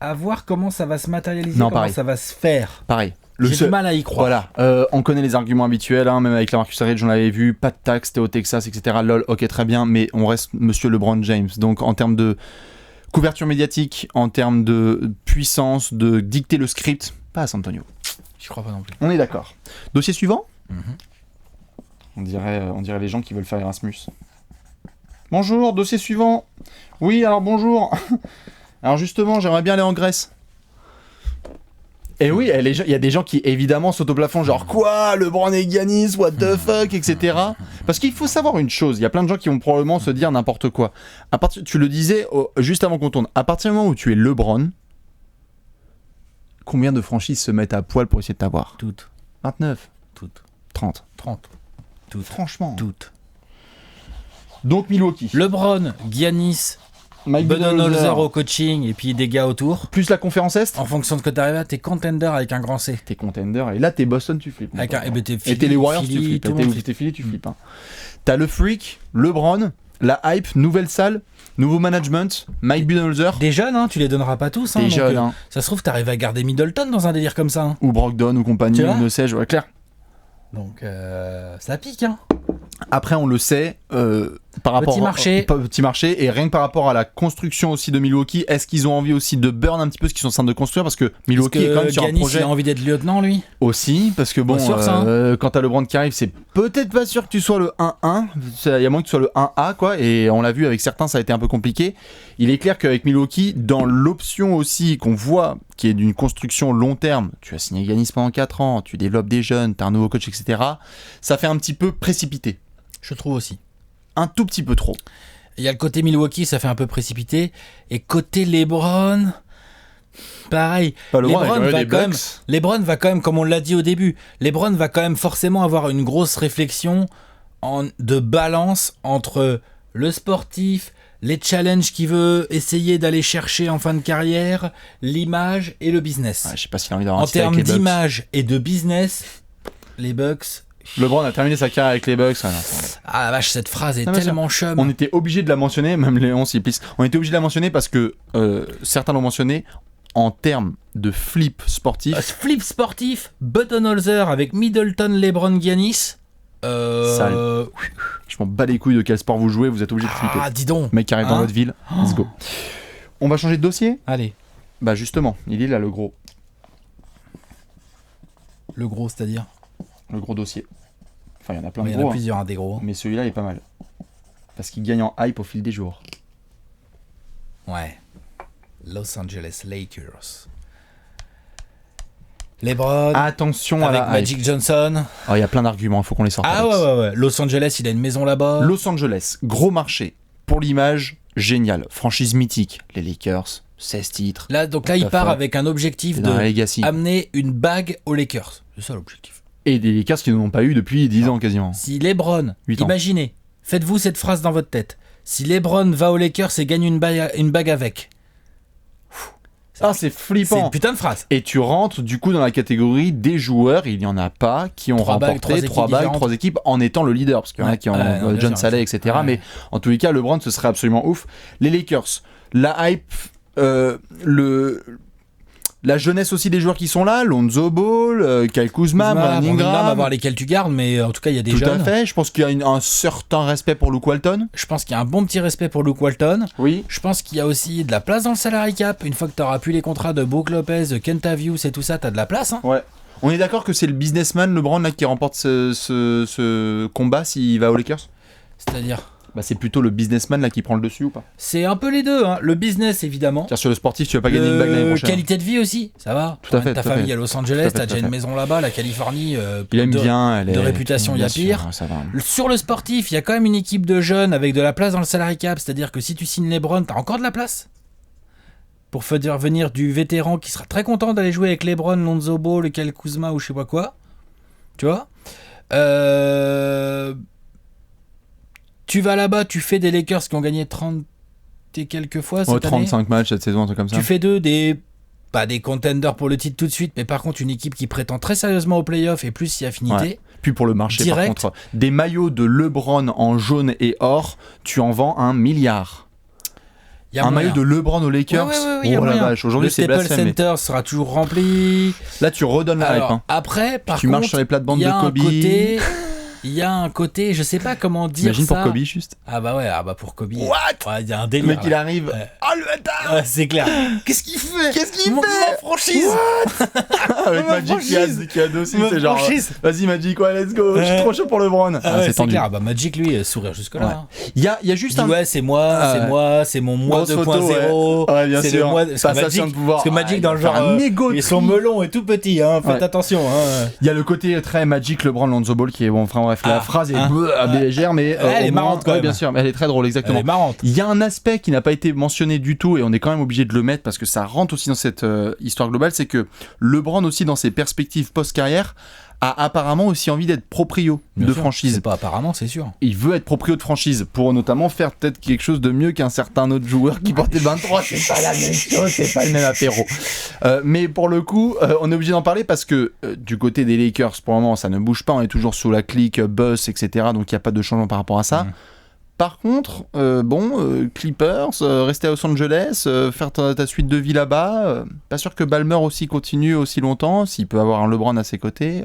à voir comment ça va se matérialiser, comment ça va se faire. Pareil. J'ai du mal à y croire. Voilà, on connaît les arguments habituels, hein, même avec la Marcus Aldridge, j'en l'avais vu, pas de taxe, t'es au Texas, etc. Lol, ok, très bien, mais on reste monsieur LeBron James. Donc en termes de couverture médiatique, en termes de puissance, de dicter le script, pas à San Antonio. Je crois pas non plus. On est d'accord. Dossier suivant. Mm-hmm. On dirait les gens qui veulent faire Erasmus. Bonjour, dossier suivant. Oui, alors bonjour. Alors justement, j'aimerais bien aller en Grèce. Et oui, il y a des gens qui évidemment sautent au plafond, genre quoi, LeBron et Giannis, what the fuck, etc. Parce qu'il faut savoir une chose, il y a plein de gens qui vont probablement se dire n'importe quoi. Tu le disais juste avant qu'on tourne, à partir du moment où tu es LeBron, combien de franchises se mettent à poil pour essayer de t'avoir? Toutes. 29. Toutes. 30. Toutes. Franchement. Toutes. Donc Milwaukee. LeBron, Giannis, Budenholzer au coaching et puis des gars autour. Plus la conférence Est. En fonction de ce que t'arrives à, t'es contender avec un grand C. T'es contender et là t'es Boston, tu flippes. Et t'es les Warriors, tu flippes. T'es Philly, tu flippes. T'as le Freak, LeBron, la hype, nouvelle salle, nouveau management, Mike Budenholzer. Des jeunes, hein, tu les donneras pas tous. Des jeunes, hein. Ça se trouve, t'arrives à garder Middleton dans un délire comme ça. Hein. Ou Brogdon ou compagnie, ou ne sais-je, ouais, clair. Donc ça pique, hein. Après, on le sait, par rapport petit marché, et rien que par rapport à la construction aussi de Milwaukee, est-ce qu'ils ont envie aussi de burn un petit peu ce qu'ils sont en train de construire? Parce que Milwaukee est quand même sur un projet. Il a envie d'être lieutenant, lui. Aussi, parce que bon, quand t'as LeBron qui arrive, c'est peut-être pas sûr que tu sois le 1-1. Il y a moins que tu sois le 1A, quoi. Et on l'a vu avec certains, ça a été un peu compliqué. Il est clair qu'avec Milwaukee, dans l'option aussi qu'on voit, qui est d'une construction long terme, tu as signé Giannis pendant 4 ans, tu développes des jeunes, t'as un nouveau coach, etc. Ça fait un petit peu précipité. Je trouve aussi. Un tout petit peu trop. Il y a le côté Milwaukee, ça fait un peu précipité. Et côté LeBron, pareil. LeBron va quand même, comme on l'a dit au début, LeBron va quand même forcément avoir une grosse réflexion de balance entre le sportif, les challenges qu'il veut essayer d'aller chercher en fin de carrière, l'image et le business. Je sais pas s'il a envie d'avoir un titre avec les Bucks. En termes d'image et de business, les Bucks... LeBron a terminé sa carrière avec les Bucks. Ah la vache, cette phrase est Ah, bien tellement chum. On était obligé de la mentionner, même Léon s'y pisse. On était obligé de la mentionner parce que certains l'ont mentionné en termes de flip sportif. Flip sportif, Buttonholzer avec Middleton, LeBron, Giannis. Sale. Je m'en bats les couilles de quel sport vous jouez, vous êtes obligé de flipper. Ah, dis donc. Le mec qui arrive dans votre ville, let's go. On va changer de dossier ? Allez, Bah justement, il est là le gros le gros, c'est-à-dire. dossier. Enfin, il y en a plein Il de y en gros, a plusieurs, hein, des gros. mais celui-là est pas mal. Parce qu'il gagne en hype au fil des jours. Ouais. Los Angeles Lakers. LeBron Attention à avec la hype. Magic Johnson. Oh, il y a plein d'arguments, il faut qu'on les sorte. Ah Alex. ouais. Los Angeles, il a une maison là-bas. Los Angeles, gros marché. Pour l'image, génial. Franchise mythique. Les Lakers, 16 titres. Là, il part avec un objectif C'est dans la de legacy. amener une bague aux Lakers. C'est ça l'objectif. Et des Lakers qui n'en ont pas eu depuis 10 ans quasiment. Si LeBron, 8 ans. imaginez, faites-vous cette phrase dans votre tête. Si LeBron va aux Lakers et gagne une bague avec. Ah, c'est C'est une flippant. putain de phrase. Et tu rentres du coup dans la catégorie des joueurs, il n'y en a pas, qui ont 3 bagues, remporté 3 équipes différentes. 3 équipes en étant le leader. Parce qu'il y en a Ouais, qui ont ouais, non, bien John sûr, Saleh, bien sûr. etc. Ouais. Mais en tous les cas, LeBron, ce serait absolument ouf. Les Lakers, la hype, la jeunesse aussi des joueurs qui sont là, Lonzo Ball, Kyle Kuzma, Brandon Ingram. à voir lesquels tu gardes, mais en tout cas, il y a des Tout jeunes. à fait. Je pense qu'il y a un certain respect pour Luke Walton. Je pense qu'il y a un bon petit respect pour Luke Walton. Oui. Je pense qu'il y a aussi de la place dans le salary cap. Une fois que tu auras pu les contrats de Brook Lopez, de Kentavious et tout ça, tu as de la place. Hein. Ouais. On est d'accord que c'est le businessman LeBron là qui remporte ce combat s'il va aux Lakers. C'est-à-dire, Bah c'est plutôt le businessman là qui prend le dessus ou pas. c'est un peu les deux. Hein. Le business, évidemment. Car sur le sportif, tu vas pas gagner une bague l'année prochaine. Qualité de vie aussi, ça va. Tout à fait, Ta tout à famille fait. à Los Tout à Angeles, fait, t'as tout à déjà une fait. maison là-bas, la Californie. Il aime de- bien. Elle de est... réputation, il y a Bien sûr, pire. ça va. Sur le sportif, il y a quand même une équipe de jeunes avec de la place dans le salary cap. C'est-à-dire que si tu signes LeBron, t'as encore de la place. Pour faire venir du vétéran qui sera très content d'aller jouer avec LeBron, Lonzo Ball, Kyle Kuzma ou je sais pas quoi. Tu vois Tu vas là-bas, tu fais des Lakers qui ont gagné 30 et quelques fois cette Ouais, année. 35 matchs cette saison, un truc comme ça. Tu fais d'eux pas des contenders pour le titre tout de suite, mais par contre une équipe qui prétend très sérieusement aux playoffs et plus si affinité. Ouais. Puis pour le marché, Direct. par contre, des maillots de LeBron en jaune et or, tu en vends 1 milliard. Il y a Un moyen. maillot de LeBron aux Lakers. Ouais, il y a Oh la moyen. vache, aujourd'hui Le c'est Staples blasphème. mais Center sera toujours rempli. Là tu redonnes la hype. Alors, Hein. après, par Tu contre, marches sur les plates-bandes il y de a Kobe. il y a un côté, je sais pas comment dire Imagine ça. pour Kobe juste. Ah bah ouais, pour Kobe. What? Ouais, il y a un Le délire. mec il là. arrive. Ouais. Oh le bâtard. Ouais, c'est clair. Qu'est-ce qu'il fait Qu'est-ce qu'il Mon fait franchise. Avec Ma Magic qui a franchise. aussi, Ma c'est genre. franchise. Vas-y Magic, ouais, let's go. Je suis Ouais. trop chaud pour LeBron. Ah ouais, c'est c'est tendu. clair. Bah Magic lui sourire jusque là. Ouais. Hein. Il y a juste Il dit, un. ouais, c'est moi, Ah, c'est ouais. moi, c'est mon moi Grosse photo, 2.0. ouais, bien c'est sûr. le moi. Parce que Passation Magic, de pouvoir. parce que Magic Ouais, dans le il va genre, faire un égo ils sont tri. melons et tout petits, hein. Faites Ouais. attention. Hein. Il y a le côté très Magic, LeBron, Lonzo Ball qui est bon. Enfin bref, la Ah, phrase est hein. légère, mais Elle est au moins- marrante quand ouais, même. bien sûr, mais elle est très drôle, Elle exactement. est marrante. Il y a un aspect qui n'a pas été mentionné du tout et on est quand même obligé de le mettre parce que ça rentre aussi dans cette histoire globale, c'est que LeBron aussi dans ses perspectives post-carrière a apparemment aussi envie d'être proprio Bien de sûr. franchise. C'est pas apparemment, c'est sûr. Il veut être proprio de franchise pour notamment faire peut-être quelque chose de mieux qu'un certain autre joueur qui portait le 23. C'est pas la même chose, c'est pas le même apéro. Mais pour le coup, on est obligé d'en parler parce que du côté des Lakers, pour le moment, ça ne bouge pas. On est toujours sous la clique Buzz, etc. Donc il n'y a pas de changement par rapport à ça. Par contre, Clippers, rester à Los Angeles, faire ta suite de vie là-bas, pas sûr que Ballmer aussi continue aussi longtemps, s'il peut avoir un LeBron à ses côtés,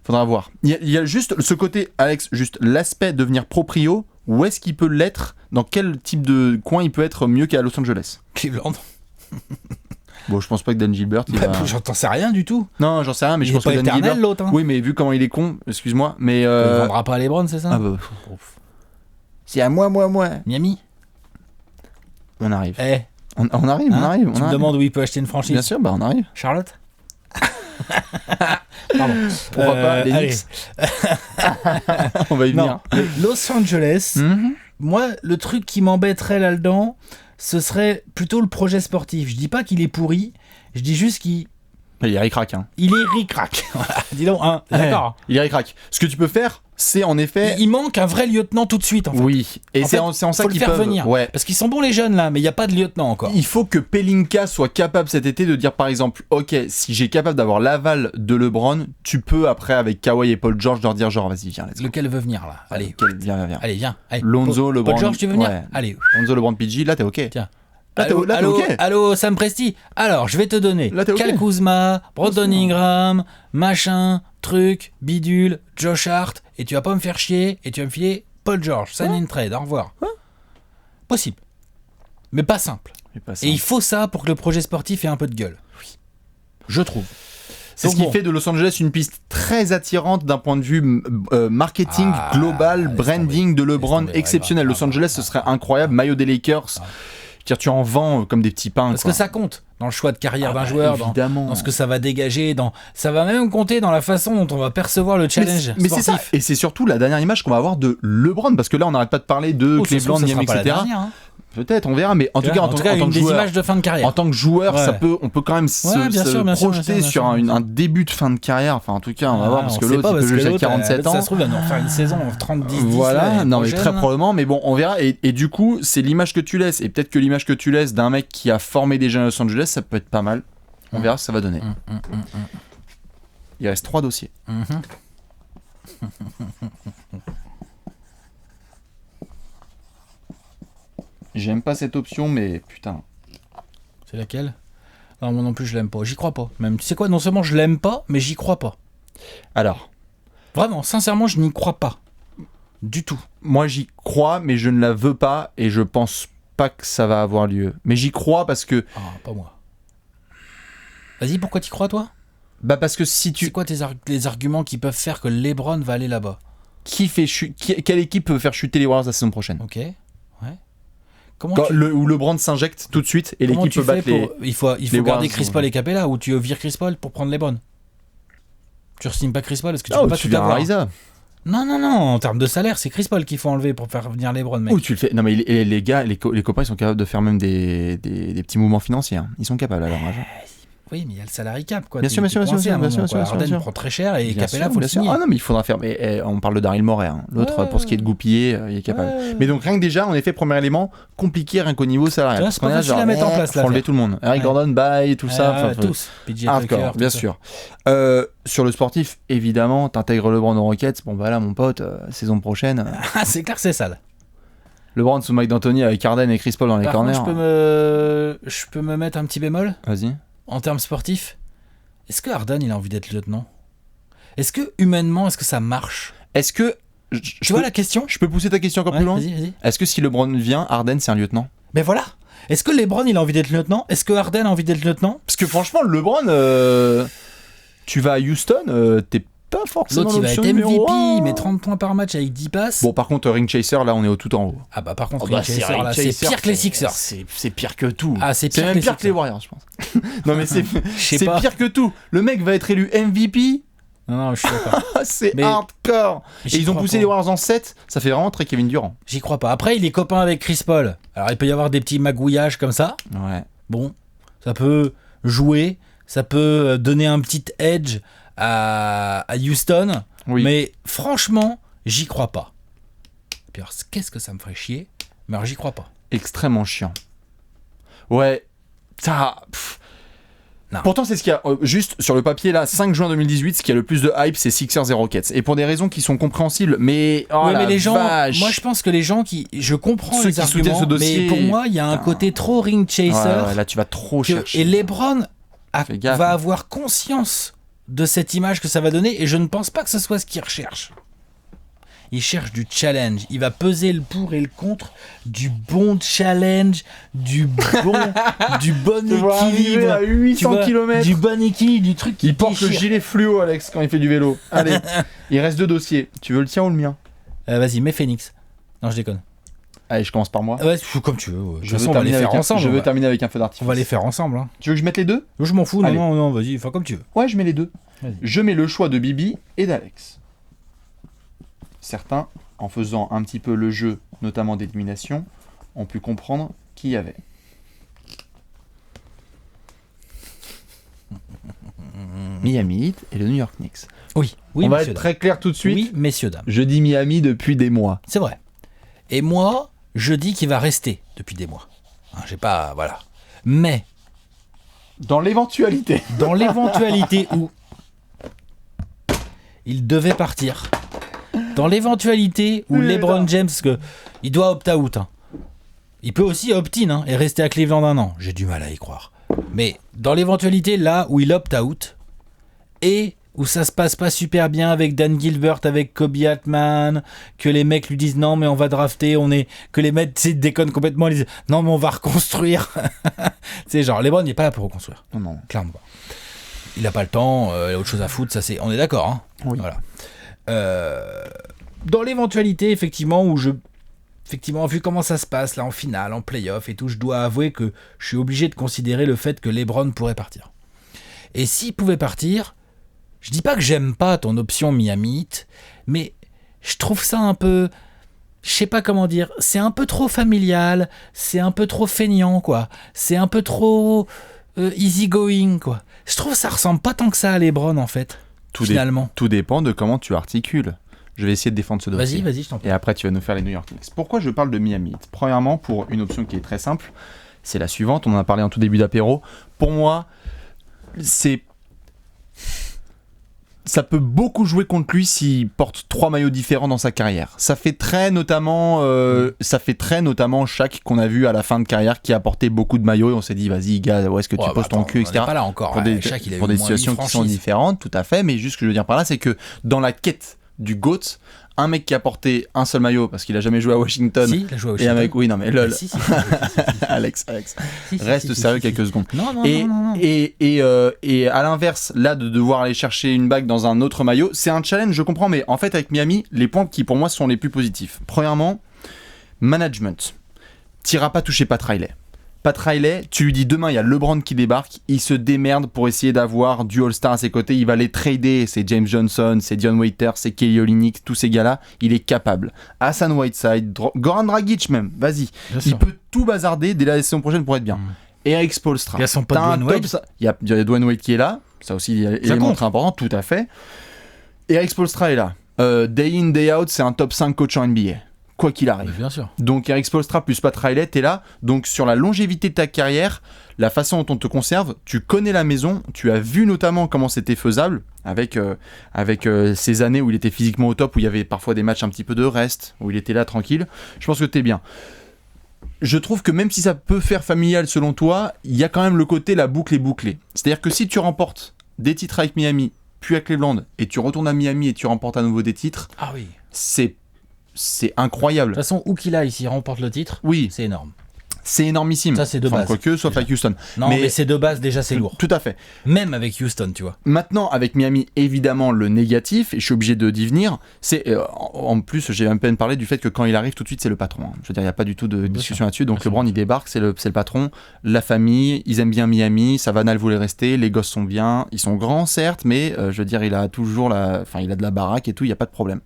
faudra voir. Il y a juste ce côté, Alex, juste l'aspect de devenir proprio, où est-ce qu'il peut l'être, dans quel type de coin il peut être mieux qu'à Los Angeles. Cleveland. Bon, je pense pas que Dan Gilbert, il va... J'entends sais rien du tout. Non, j'en sais rien, mais je Il est pense pas que Dan éternel Gilbert... l'autre. Hein. Oui, mais vu comment il est con, excuse-moi, mais... Il vendra pas à LeBron, c'est ça Ah bah... C'est à moi. Miami. On arrive. Eh, On arrive, hein, on arrive. Tu me demandes où il peut acheter une franchise. Bien sûr, bah on arrive. Charlotte. Pardon. Pourquoi pas les allez. Knicks. On va y venir. Non, mais Los Angeles. Mhm. Moi, le truc qui m'embêterait là-dedans, ce serait plutôt le projet sportif. Je dis pas qu'il est pourri, je dis juste qu'il Il est ric-rac, hein. est ric-rac. Voilà, dis donc, hein, d'accord. Il est ric-rac. Ce que tu peux faire, c'est en effet... Il manque un vrai lieutenant tout de suite, en fait. Oui, et c'est en ça faut le qu'ils faire peuvent... venir. Ouais. Parce qu'ils sont bons les jeunes là, mais il n'y a pas de lieutenant encore. Il faut que Pelinka soit capable cet été de dire par exemple, ok, si j'ai capable d'avoir l'aval de LeBron, tu peux après avec Kawhi et Paul George leur dire genre vas-y viens, let's go. Lequel veut venir là? Allez, Viens. allez, viens. Allez. Lonzo, LeBron... Paul George, tu veux venir? Ouais. Allez. Lonzo, LeBron, PG, là t'es ok. Tiens. Là, t'es ok. Allô, Sam Presti. Alors, je vais te donner Là, t'es ok. Kyle Kuzma, Brandon Ingram, machin, truc, bidule, Josh Hart, et tu vas pas me faire chier, et tu vas me filer Paul George, sign and trade, au revoir. Possible. Mais pas simple. Et il faut ça pour que le projet sportif ait un peu de gueule. Oui. Je trouve. C'est ce qui fait de Los Angeles une piste très attirante d'un point de vue marketing global, branding de LeBron exceptionnel. Los Angeles, ce serait incroyable. Maillot des Lakers. Tu en vends comme des petits pains. Parce quoi. que ça compte dans le choix de carrière d'un joueur, dans ce que ça va dégager, ça va même compter dans la façon dont on va percevoir le challenge mais sportif. c'est ça, et c'est surtout la dernière image qu'on va avoir de LeBron, parce que là on n'arrête pas de parler de Cleveland, Miami, etc. Dernière, Peut-être, on verra, mais en tout cas, en tant une que des joueur, images de fin de carrière. En tant que joueur, on peut quand même se projeter sur un début de fin de carrière. Enfin, en tout cas, on va voir, parce que l'autre, il peut jouer jusqu'à 47 ans. Ça se trouve, il va nous refaire une saison en 30-10. Voilà, non, mais très probablement, mais bon, on verra. Et du coup, c'est l'image que tu laisses. Et peut-être que l'image que tu laisses d'un mec qui a formé des jeunes à Los Angeles, ça peut être pas mal. On verra ce que ça va donner. Il reste 3 dossiers. J'aime pas cette option, mais putain. C'est laquelle? Non, moi non plus, je l'aime pas. J'y crois pas. Même, tu sais quoi? Non seulement je l'aime pas, mais j'y crois pas. Alors. Vraiment, sincèrement, je n'y crois pas. Du tout. Moi, j'y crois, mais je ne la veux pas et je pense pas que ça va avoir lieu. Mais j'y crois parce que... Ah, pas moi. Vas-y, pourquoi t'y crois, toi? Bah parce que si tu... C'est quoi les arguments qui peuvent faire que LeBron va aller là-bas? Quelle équipe peut faire chuter les Warriors la saison prochaine? Ok, ouais. Où LeBron s'injecte tout de suite et l'équipe peut battre les... Il faut garder Chris Paul et Capella, ou tu vires Chris Paul pour prendre LeBron. Tu re-signes pas Chris Paul, est-ce que tu peux pas tout avoir? Ariza. Non, en termes de salaire, c'est Chris Paul qu'il faut enlever pour faire venir LeBron, mec. Ou tu le fais. Non, mais les gars, les copains, ils sont capables de faire même des petits mouvements financiers. Hein. Ils sont capables à leur âge. Oui, mais il y a le salary cap, quoi. Bien sûr. Harden prend très cher et Capella, faut le signer. Ah non, mais il faudra faire. Mais on parle de Daryl Morey. Hein. L'autre, pour ce qui est de goupiller, il est capable. Mais donc, rien que déjà, en effet, premier élément, compliqué rien qu'au niveau salarial. C'est pas facile à mettre en place, là. Faut enlever tout le monde. Eric Gordon, bye, tout ça. Tous. PJ Tucker, bien sûr. Sur le sportif, évidemment, t'intègres LeBron aux Rockets. Bon, bah là, mon pote, saison prochaine. Ah, c'est clair, c'est sale. LeBron sous Mike D'Antoni avec Harden et Chris Paul dans les corners. Je peux me mettre un petit bémol? Vas-y. En termes sportifs, est-ce que Harden il a envie d'être lieutenant? Est-ce que humainement, est-ce que ça marche? Est-ce que tu vois la question? Je peux pousser ta question encore plus loin? Vas-y. Est-ce que si LeBron vient, Harden c'est un lieutenant? Ben voilà. Est-ce que LeBron il a envie d'être lieutenant? Est-ce que Harden a envie d'être lieutenant? Parce que franchement, LeBron, tu vas à Houston, t'es pas forcément l'option numéro 1. L'autre il va être MVP, il met 30 points par match avec 10 passes. Bon, par contre, Ring Chaser, là, on est au tout en haut. Ah bah par contre, Ring Chaser, là, c'est pire que les Sixers. C'est pire que tout. Ah, c'est même pire que les Warriors, je pense. Non, mais c'est pire que tout. Le mec va être élu MVP. Non, je suis d'accord. C'est hardcore. Et ils ont poussé les Warriors en 7. Ça fait vraiment très Kevin Durant. J'y crois pas. Après, il est copain avec Chris Paul. Alors, il peut y avoir des petits magouillages comme ça. Ouais. Bon, ça peut jouer. Ça peut donner un petit edge à Houston. Oui. Mais franchement, j'y crois pas. Et puis alors, qu'est-ce que ça me ferait chier? Mais alors, j'y crois pas. Extrêmement chiant. Ouais. Ça... Non. Pourtant, c'est ce qu'il y a, juste sur le papier, là, 5 juin 2018, ce qui a le plus de hype, c'est Sixers et Rockets. Et pour des raisons qui sont compréhensibles, mais... mais les gens... Moi, je pense que les gens qui... Je comprends les arguments, mais pour moi, il y a un côté trop ring chaser. Ouais, là, tu vas trop chercher. Et LeBron va avoir conscience de cette image que ça va donner, et je ne pense pas que ce soit ce qu'il recherche. Il cherche du challenge. Il va peser le pour et le contre du bon challenge, du bon équilibre. À 800 km. Du bon équilibre, du truc qui il porte le gilet fluo, Alex, quand il fait du vélo. Allez, il reste 2 dossiers. Tu veux le tien ou le mien? Vas-y, mets Phoenix. Non, je déconne. Allez, je commence par moi. Ouais, comme tu veux. Je veux terminer avec ensemble. Je veux terminer avec un feu d'artifice. On va les faire ensemble. Hein. Tu veux que je mette les deux? Je m'en fous. Non, vas-y, fais comme tu veux. Ouais, je mets les deux. Vas-y. Je mets le choix de Bibi et d'Alex. Certains, en faisant un petit peu le jeu, notamment d'élimination, ont pu comprendre qui y avait. Miami Heat et le New York Knicks. Oui, On va messieurs, être très clair tout de suite. Oui, messieurs, dames. Je dis Miami depuis des mois. C'est vrai. Et moi, je dis qu'il va rester depuis des mois. Hein, j'ai pas... Voilà. Mais, Dans l'éventualité. dans l'éventualité où il devait partir, dans l'éventualité où LeBron James, parce que il doit opt-out, hein. Il peut aussi opt-in hein, et rester à Cleveland 1 an. J'ai du mal à y croire. Mais dans l'éventualité là où il opt-out et où ça se passe pas super bien avec Dan Gilbert, avec Kobe Altman, que les mecs lui disent non mais on va drafter, que les mecs déconnent complètement, ils disent non mais on va reconstruire. C'est genre LeBron n'est pas là pour reconstruire. Non. Clairement pas. Il a pas le temps, il a autre chose à foutre, ça c'est, on est d'accord. Hein. Oui. Voilà. Dans l'éventualité effectivement où effectivement, vu comment ça se passe là en finale, en play-off et tout, je dois avouer que je suis obligé de considérer le fait que LeBron pourrait partir. Et s'il pouvait partir, je dis pas que j'aime pas ton option Miami Heat, mais je trouve ça un peu, je sais pas comment dire, c'est un peu trop familial, c'est un peu trop feignant quoi, c'est un peu trop easy going quoi. Je trouve que ça ressemble pas tant que ça à LeBron en fait, finalement. Tout dépend de comment tu articules. Je vais essayer de défendre ce dossier. Vas-y, je t'en prie. Et après, tu vas nous faire les New York Knicks. Pourquoi je parle de Miami Heat ? Premièrement, pour une option qui est très simple, c'est la suivante. On en a parlé en tout début d'apéro. Pour moi, ça peut beaucoup jouer contre lui s'il porte 3 maillots différents dans sa carrière. Ça fait très notamment Shaq qu'on a vu à la fin de carrière qui a porté beaucoup de maillots et on s'est dit vas-y gars, où est-ce que tu poses ton cul, etc. On n'est pas là encore. Pour des situations qui sont différentes, tout à fait. Mais juste ce que je veux dire par là, c'est que dans la quête du GOAT, un mec qui a porté un seul maillot parce qu'il a jamais joué à Washington. Si, il a joué à Et Washington. un mec, oui, non mais lol. Si. Alex, reste sérieux quelques secondes. Non. Et à l'inverse, là, de devoir aller chercher une bague dans un autre maillot, c'est un challenge, je comprends, mais en fait, avec Miami, les points qui pour moi sont les plus positifs. Premièrement, management. T'iras pas toucher Pat Riley. Pat Riley, tu lui dis demain il y a LeBron qui débarque, il se démerde pour essayer d'avoir du All-Star à ses côtés, il va les trader, c'est James Johnson, c'est Dion Waiters, c'est Kelly Olynyk, tous ces gars-là, il est capable. Hassan Whiteside, Goran Dragic même, vas-y, il peut tout bazarder dès la saison prochaine pour être bien. Eric Spoelstra, il y a son pote Dwayne Wade. Il y a Dwayne Wade qui est là, ça aussi il y a élément très important, tout à fait. Eric Spoelstra est là, day in, day out, c'est un top 5 coach en NBA. Quoi qu'il arrive. Bien sûr. Donc Eric Spoelstra plus Pat Riley, t'es là. Donc sur la longévité de ta carrière, la façon dont on te conserve, tu connais la maison, tu as vu notamment comment c'était faisable avec ces années où il était physiquement au top, où il y avait parfois des matchs un petit peu de reste, où il était là tranquille. Je pense que t'es bien. Je trouve que même si ça peut faire familial selon toi, il y a quand même le côté la boucle est bouclée. C'est-à-dire que si tu remportes des titres avec Miami, puis à Cleveland, et tu retournes à Miami et tu remportes à nouveau des titres, ah oui, c'est incroyable. De toute façon, où qu'il aille, s'il remporte le titre, oui, c'est énorme. C'est énormissime. Ça, c'est de base. Quoique, sauf avec Houston. Non, mais c'est de base, déjà, c'est lourd. Tout à fait. Même avec Houston, tu vois. Maintenant, avec Miami, évidemment, le négatif, et je suis obligé d'y venir, c'est... en plus, j'ai à peine parlé du fait que quand il arrive, tout de suite, c'est le patron. Hein. Je veux dire, il n'y a pas du tout de discussion là-dessus. Donc, LeBron, il débarque, c'est le patron. La famille, ils aiment bien Miami, Savannah, elle voulait rester, les gosses sont bien. Ils sont grands, certes, mais je veux dire, il a toujours il a de la baraque et tout, il n'y a pas de problème.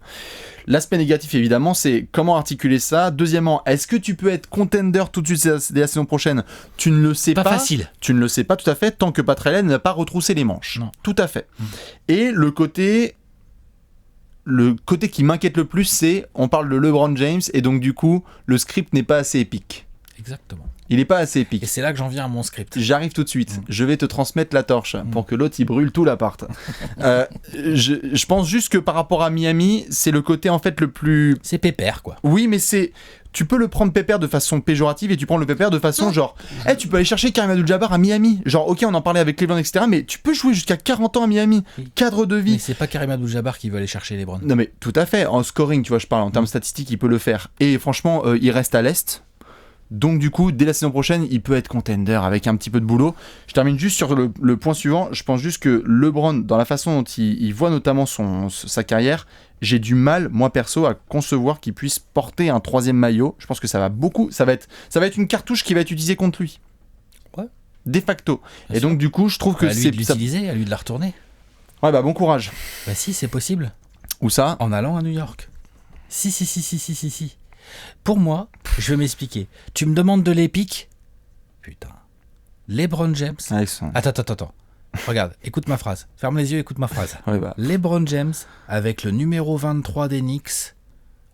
L'aspect négatif, évidemment, c'est comment articuler ça. Deuxièmement, est-ce que tu peux être contender tout de suite dès la saison prochaine ? Tu ne le sais pas. Pas facile. Tu ne le sais pas tout à fait tant que Pat Riley n'a pas retroussé les manches. Non. Tout à fait. Et le côté qui m'inquiète le plus, c'est on parle de LeBron James et donc du coup, le script n'est pas assez épique. Exactement. Il n'est pas assez épique. Et c'est là que j'en viens à mon script. J'arrive tout de suite. Je vais te transmettre la torche pour que l'autre il brûle tout l'appart. Je pense juste que par rapport à Miami, c'est le côté en fait le plus. C'est pépère quoi. Oui, mais tu peux le prendre pépère de façon péjorative et tu prends le pépère de façon genre tu peux aller chercher Kareem Abdul-Jabbar à Miami. Genre ok, on en parlait avec Cleveland, etc. Mais tu peux jouer jusqu'à 40 ans à Miami. Oui. Cadre de vie. Mais c'est pas Kareem Abdul-Jabbar qui veut aller chercher LeBron. Non mais tout à fait. En scoring, tu vois, je parle en termes statistiques, il peut le faire. Et franchement, il reste à l'Est. Donc du coup, dès la saison prochaine, il peut être contender avec un petit peu de boulot. Je termine juste sur le point suivant. Je pense juste que LeBron, dans la façon dont il voit notamment sa carrière, j'ai du mal, moi perso, à concevoir qu'il puisse porter un troisième maillot. Je pense que ça va être une cartouche qui va être utilisée contre lui. Ouais. De facto. Bien et sûr. donc du coup, je trouve que à lui c'est... de l'utiliser, à lui de la retourner. Ouais, bah bon courage. Bah si, c'est possible. Où ça ? En allant à New York. Si. Pour moi, je vais m'expliquer. Tu me demandes de l'épique ? Putain. LeBron James. Attends. Regarde, écoute ma phrase. Ferme les yeux, écoute ma phrase. Ouais, bah. LeBron James, avec le numéro 23 des Knicks,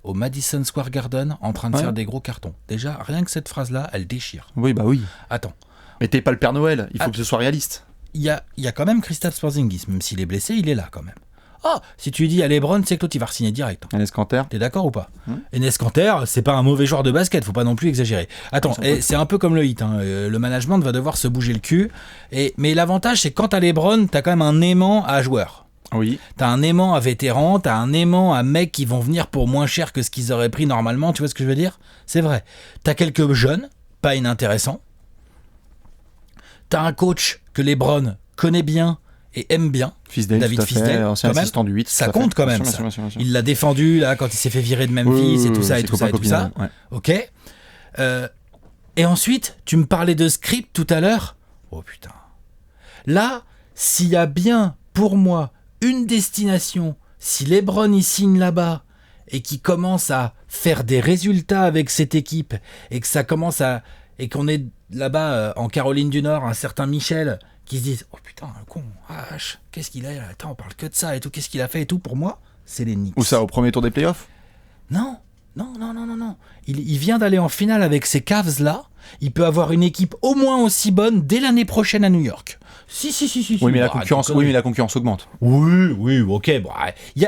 au Madison Square Garden, en train de faire des gros cartons. Déjà, rien que cette phrase-là, elle déchire. Oui, bah oui. Attends. Mais t'es pas le Père Noël, il faut que ce soit réaliste. Il y a quand même Kristaps Porzingis, même s'il est blessé, il est là quand même. Ah, si tu lui dis à LeBron, c'est que l'autre il va re-signer direct. Enes Kanter. T'es d'accord ou pas? Enes Kanter, c'est pas un mauvais joueur de basket, faut pas non plus exagérer. Attends, c'est un peu comme le Heat, hein. Le management va devoir se bouger le cul. Mais l'avantage, c'est que quand t'as LeBron, t'as quand même un aimant à joueurs. Oui. T'as un aimant à vétérans, t'as un aimant à mecs qui vont venir pour moins cher que ce qu'ils auraient pris normalement, tu vois ce que je veux dire? C'est vrai. T'as quelques jeunes, pas inintéressants. T'as un coach que LeBron connaît bien et aime bien. Fisdale, David Fisdale, ancien assistant du 8. Ça compte quand même, ça. Bien sûr. Il l'a défendu là quand il s'est fait virer de Memphis et tout ça et tout ça et tout ça. Ouais. Ok. Et ensuite, tu me parlais de script tout à l'heure. Oh putain. Là, s'il y a bien pour moi une destination, si LeBron y signe là-bas et qu'il commence à faire des résultats avec cette équipe et que ça commence à et qu'on est là-bas en Caroline du Nord, un certain Michel qui se disent oh putain un con, qu'est-ce qu'il a là, attends on parle que de ça et tout, qu'est-ce qu'il a fait et tout, pour moi c'est les Knicks. Ou ça au premier tour des playoffs? Non. Il vient d'aller en finale avec ces Cavs là, il peut avoir une équipe au moins aussi bonne dès l'année prochaine à New York. Si. Oui, mais la concurrence augmente. Oui, ok. Bon,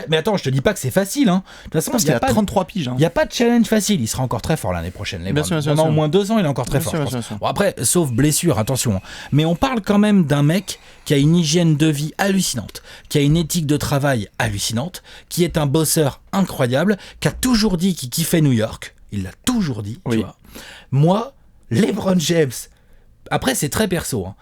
mais attends, je te dis pas que c'est facile. Hein. De toute façon, il y a 33 piges. Il n'y a pas de challenge facile. Il sera encore très fort l'année prochaine. Bien sûr. Pendant au moins 2 ans, il est encore très fort. Bon, après, sauf blessure, attention. Mais on parle quand même d'un mec qui a une hygiène de vie hallucinante, qui a une éthique de travail hallucinante, qui est un bosseur incroyable, qui a toujours dit qu'il kiffait New York. Il l'a toujours dit. Oui. Tu vois. Moi, LeBron James, après, c'est très perso. Hein.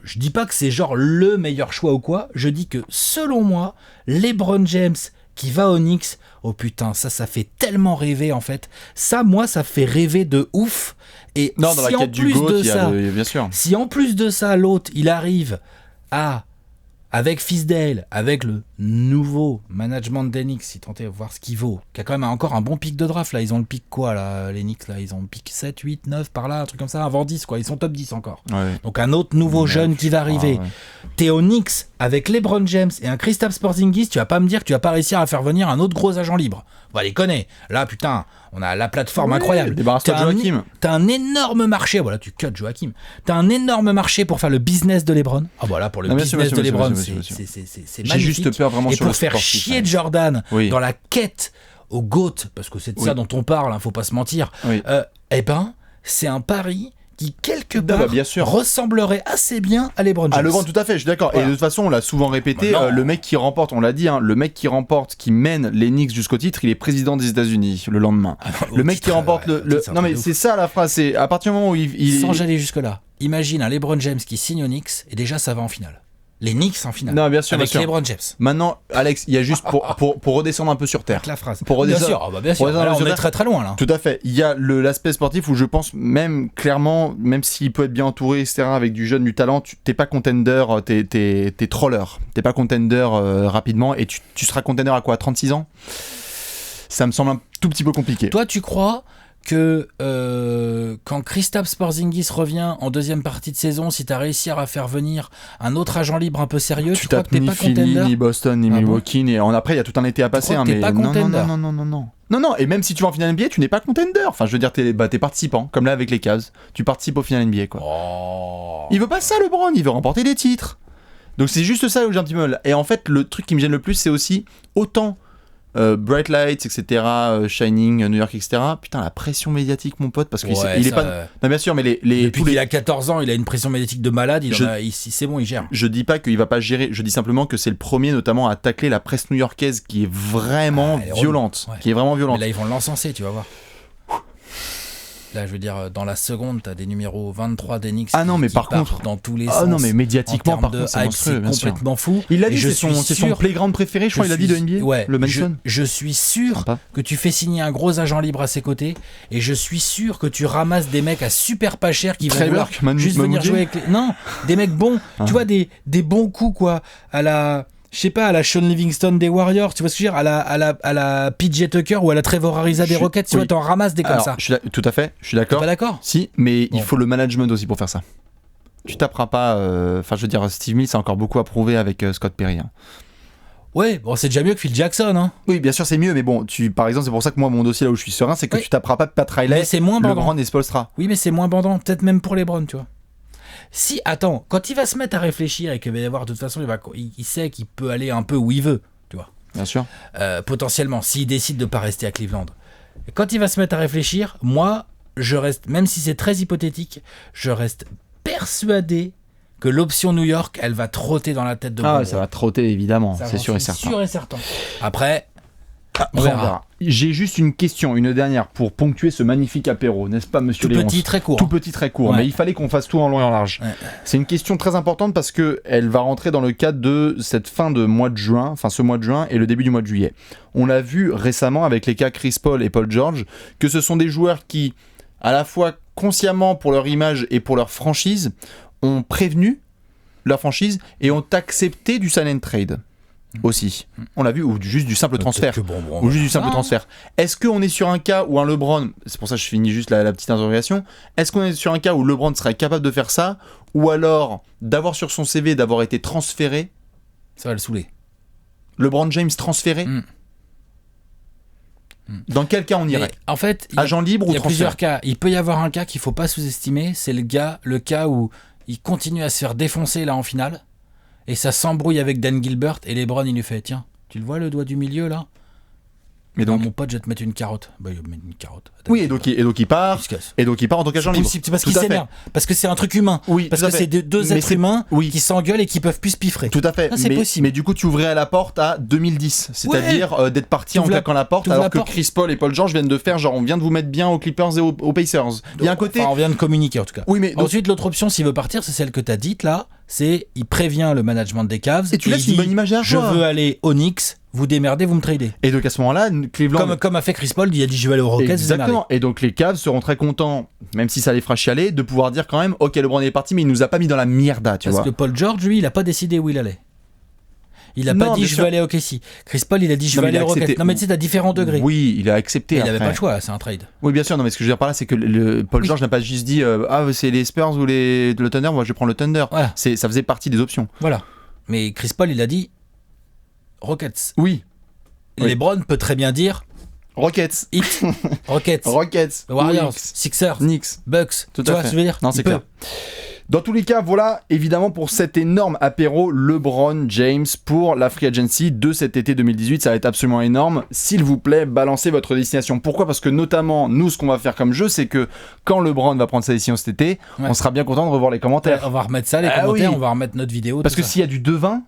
Je dis pas que c'est genre le meilleur choix ou quoi, je dis que selon moi, LeBron James qui va aux Knicks, oh putain, ça fait tellement rêver en fait. Ça, moi, ça fait rêver de ouf. Et non, dans si la quête du GOAT, bien sûr. Si en plus de ça, l'autre, il arrive avec Fisdale, avec le nouveau management des Knicks, si tentez de voir ce qu'il vaut, qui a quand même encore un bon pic de draft, là, ils ont le pic quoi, là, les Knicks, là, ils ont le pic 7, 8, 9, par là, un truc comme ça, avant 10, quoi, ils sont top 10 encore. Ouais. Donc un autre nouveau jeune qui va arriver. Ouais. T'es aux Knicks avec LeBron James et un Kristaps Porzingis, tu vas pas me dire que tu vas pas réussir à faire venir un autre gros agent libre. On va les connaître. Là, putain, on a la plateforme incroyable. Débarrasse-toi de Joachim. T'as un énorme marché, voilà, tu cut Joachim. T'as un énorme marché pour faire le business de LeBron. Ah voilà, pour le business de LeBron, c'est magnifique. J'ai juste peur vraiment et sur le pour faire chier Jordan dans la quête au GOAT, parce que c'est de ça dont on parle, hein, faut pas se mentir. C'est un pari qui quelque part ressemblerait assez bien à LeBron James. À LeBron, tout à fait, je suis d'accord. Voilà. Et de toute façon, on l'a souvent répété, le mec qui remporte, on l'a dit, hein, le mec qui remporte, qui mène les Knicks jusqu'au titre, il est président des États-Unis le lendemain. Le mec qui remporte non mais c'est ça la phrase, c'est à partir du moment où il... Sans aller jusque-là, imagine un LeBron James qui signe aux Knicks et déjà ça va en finale. Les Knicks en finale. Non, bien sûr, avec LeBron James. Maintenant, Alex, il y a juste pour redescendre un peu sur terre. Avec la phrase. Bien sûr. Alors, on est très très loin là. Tout à fait. Il y a l'aspect sportif où je pense même clairement, même s'il peut être bien entouré, etc., avec du jeune, du talent, t'es pas contender, t'es troller. T'es pas contender rapidement et tu seras contender à quoi, 36 ans? Ça me semble un tout petit peu compliqué. Toi, tu crois que quand Kristaps Porzingis revient en deuxième partie de saison, si tu as réussi à faire venir un autre agent libre un peu sérieux, tu crois que t'es pas contender? Ni Boston, ni Milwaukee, et après il y a tout un été à passer. Mais pas contender. Non, et même si tu vas en finale NBA, tu n'es pas contender. Enfin, je veux dire, t'es participant, comme là avec les Cavs. Tu participes au final NBA, quoi. Il veut pas ça, LeBron, il veut remporter des titres. Donc c'est juste ça où j'ai un petit peu. Et en fait, le truc qui me gêne le plus, c'est aussi autant Bright Lights, etc., Shining, New York, etc. Putain, la pression médiatique, mon pote, parce qu'il est pas. Non, bien sûr, mais depuis qu'il a 14 ans, il a une pression médiatique de malade. C'est bon, il gère. Je dis pas qu'il va pas gérer. Je dis simplement que c'est le premier, notamment, à tacler la presse new-yorkaise qui est vraiment violente. Ouais. Qui est vraiment violente. Mais là, ils vont l'encenser, tu vas voir. Là, je veux dire, dans la seconde, t'as des numéros 23 des Knicks mais par contre, dans tous les sens. Non, mais médiatiquement, par contre, c'est complètement fou. Il l'a dit, c'est son playground préféré, je crois, il a dit de NBA. Ouais, le Madison. Je suis sûr que tu fais signer un gros agent libre à ses côtés, et je suis sûr que tu ramasses des mecs à super pas cher qui vont vouloir juste venir jouer avec les... Non, des mecs bons, tu vois, des bons coups, quoi, à la... Je sais pas, à la Sean Livingston des Warriors, tu vois ce que je veux dire, à la PJ Tucker ou à la Trevor Ariza des Rockets, tu vois, t'en ramasses des comme ça. Tout à fait, je suis d'accord. T'es pas d'accord? Si, mais il faut le management aussi pour faire ça. tu taperas pas. Enfin, je veux dire, Steve Mills a encore beaucoup à prouver avec Scott Perry. Hein. Ouais, bon, c'est déjà mieux que Phil Jackson. Hein. Oui, bien sûr, c'est mieux, mais bon, par exemple, c'est pour ça que moi, mon dossier là où je suis serein, c'est que tu taperas pas Pat Riley, mais c'est moins bandant. LeBron et Spoelstra. Oui, mais c'est moins bandant, peut-être même pour LeBron, tu vois. Si, attends, quand il va se mettre à réfléchir et qu'il va y avoir, de toute façon, il sait qu'il peut aller un peu où il veut, tu vois. Bien sûr. Potentiellement, s'il décide de pas rester à Cleveland. Et quand il va se mettre à réfléchir, moi, je reste, même si c'est très hypothétique, je reste persuadé que l'option New York, elle va trotter dans la tête de Brandon. Ça va trotter, évidemment, c'est sûr et certain. Sûr et certain. Après, on verra. J'ai juste une question, une dernière, pour ponctuer ce magnifique apéro, n'est-ce pas, monsieur Léonce ? Tout petit, très court. Tout petit, très court, ouais. Mais il fallait qu'on fasse tout en long et en large. Ouais. C'est une question très importante parce qu'elle va rentrer dans le cadre de cette fin de mois de juin, enfin ce mois de juin et le début du mois de juillet. On l'a vu récemment avec les cas Chris Paul et Paul George, que ce sont des joueurs qui, à la fois consciemment pour leur image et pour leur franchise, ont prévenu leur franchise et ont accepté du sign and trade aussi. On l'a vu, ou juste du simple transfert. Ou juste du simple transfert. Est-ce qu'on est sur un cas où un LeBron, c'est pour ça que je finis juste la petite interrogation, est-ce qu'on est sur un cas où LeBron serait capable de faire ça, ou alors d'avoir sur son CV d'avoir été transféré? Ça va le saouler. LeBron James transféré? Dans quel cas on irait? En fait, agent libre ou transfert? Il y a plusieurs cas. Il peut y avoir un cas qu'il faut pas sous-estimer, c'est le cas où il continue à se faire défoncer là en finale et ça s'embrouille avec Dan Gilbert et LeBron il lui fait tiens, tu le vois le doigt du milieu là? Mais donc, mon pote, je vais te mettre une carotte. Bah, il va me mettre une carotte. Oui, et donc il part. Et donc il part en tant qu'agent libre. C'est parce qu'il s'énerve. Parce que c'est un truc humain. Oui, parce que c'est deux êtres humains qui s'engueulent et qui peuvent plus se piffrer. Tout à fait. Ça, c'est possible. Mais du coup, tu ouvrais la porte à 2010. C'est-à-dire d'être parti en claquant la porte alors que Chris Paul et Paul George viennent de faire genre on vient de vous mettre bien aux Clippers et aux Pacers. Il y a un côté. On vient de communiquer en tout cas. Oui, mais donc... Ensuite, l'autre option, s'il veut partir, c'est celle que tu as dite là. C'est il prévient le management des Cavs. Et tu laisses une bonne image à je veux aller au Knicks. Vous démerdez, vous me tradez. Et donc à ce moment-là, Cleveland... Comme a fait Chris Paul, il a dit je vais aller aux Rockets. Exactement. Et donc les Cavs seront très contents, même si ça les fera chialer, de pouvoir dire quand même, ok, LeBron est parti, mais il nous a pas mis dans la mierda, tu vois. Parce que Paul George, lui, il a pas décidé où il allait. Il a pas dit je veux aller au OKC. Chris Paul, il a dit je veux aller aux Rockets. Non mais tu sais, t'as différents degrés. Oui, il a accepté. Il avait pas le choix, c'est un trade. Oui, bien sûr. Non mais ce que je veux dire par là, c'est que Paul George n'a pas juste dit c'est les Spurs ou le Thunder, moi je prends le Thunder. Voilà. Ça faisait partie des options. Voilà. Mais Chris Paul, il a dit Rockets. Oui. LeBron peut très bien dire Rockets. Heat. Rockets. Warriors. Knicks. Sixers. Knicks. Bucks. Tout tu vois ce que je veux dire? Non, c'est clair. Dans tous les cas, voilà évidemment pour cet énorme apéro LeBron James pour la Free Agency de cet été 2018. Ça va être absolument énorme. S'il vous plaît, balancez votre destination. Pourquoi ? Parce que notamment, nous, ce qu'on va faire comme jeu, c'est que quand LeBron va prendre sa décision cet été, on sera bien content de revoir les commentaires. On va remettre ça, les commentaires, on va remettre notre vidéo. Parce que s'il y a du devin,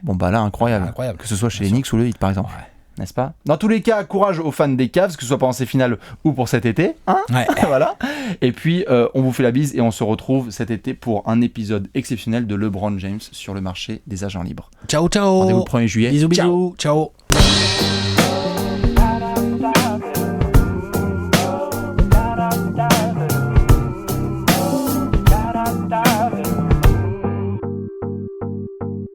bon bah là, incroyable. Que ce soit chez les Knicks ou le Heat, par exemple. Ouais. N'est-ce pas ? Dans tous les cas, courage aux fans des Cavs, que ce soit pendant ces finales ou pour cet été. Hein ? Voilà. Et puis, on vous fait la bise et on se retrouve cet été pour un épisode exceptionnel de LeBron James sur le marché des agents libres. Ciao, ciao. Rendez-vous le 1er juillet. Bisous, bisous. Ciao.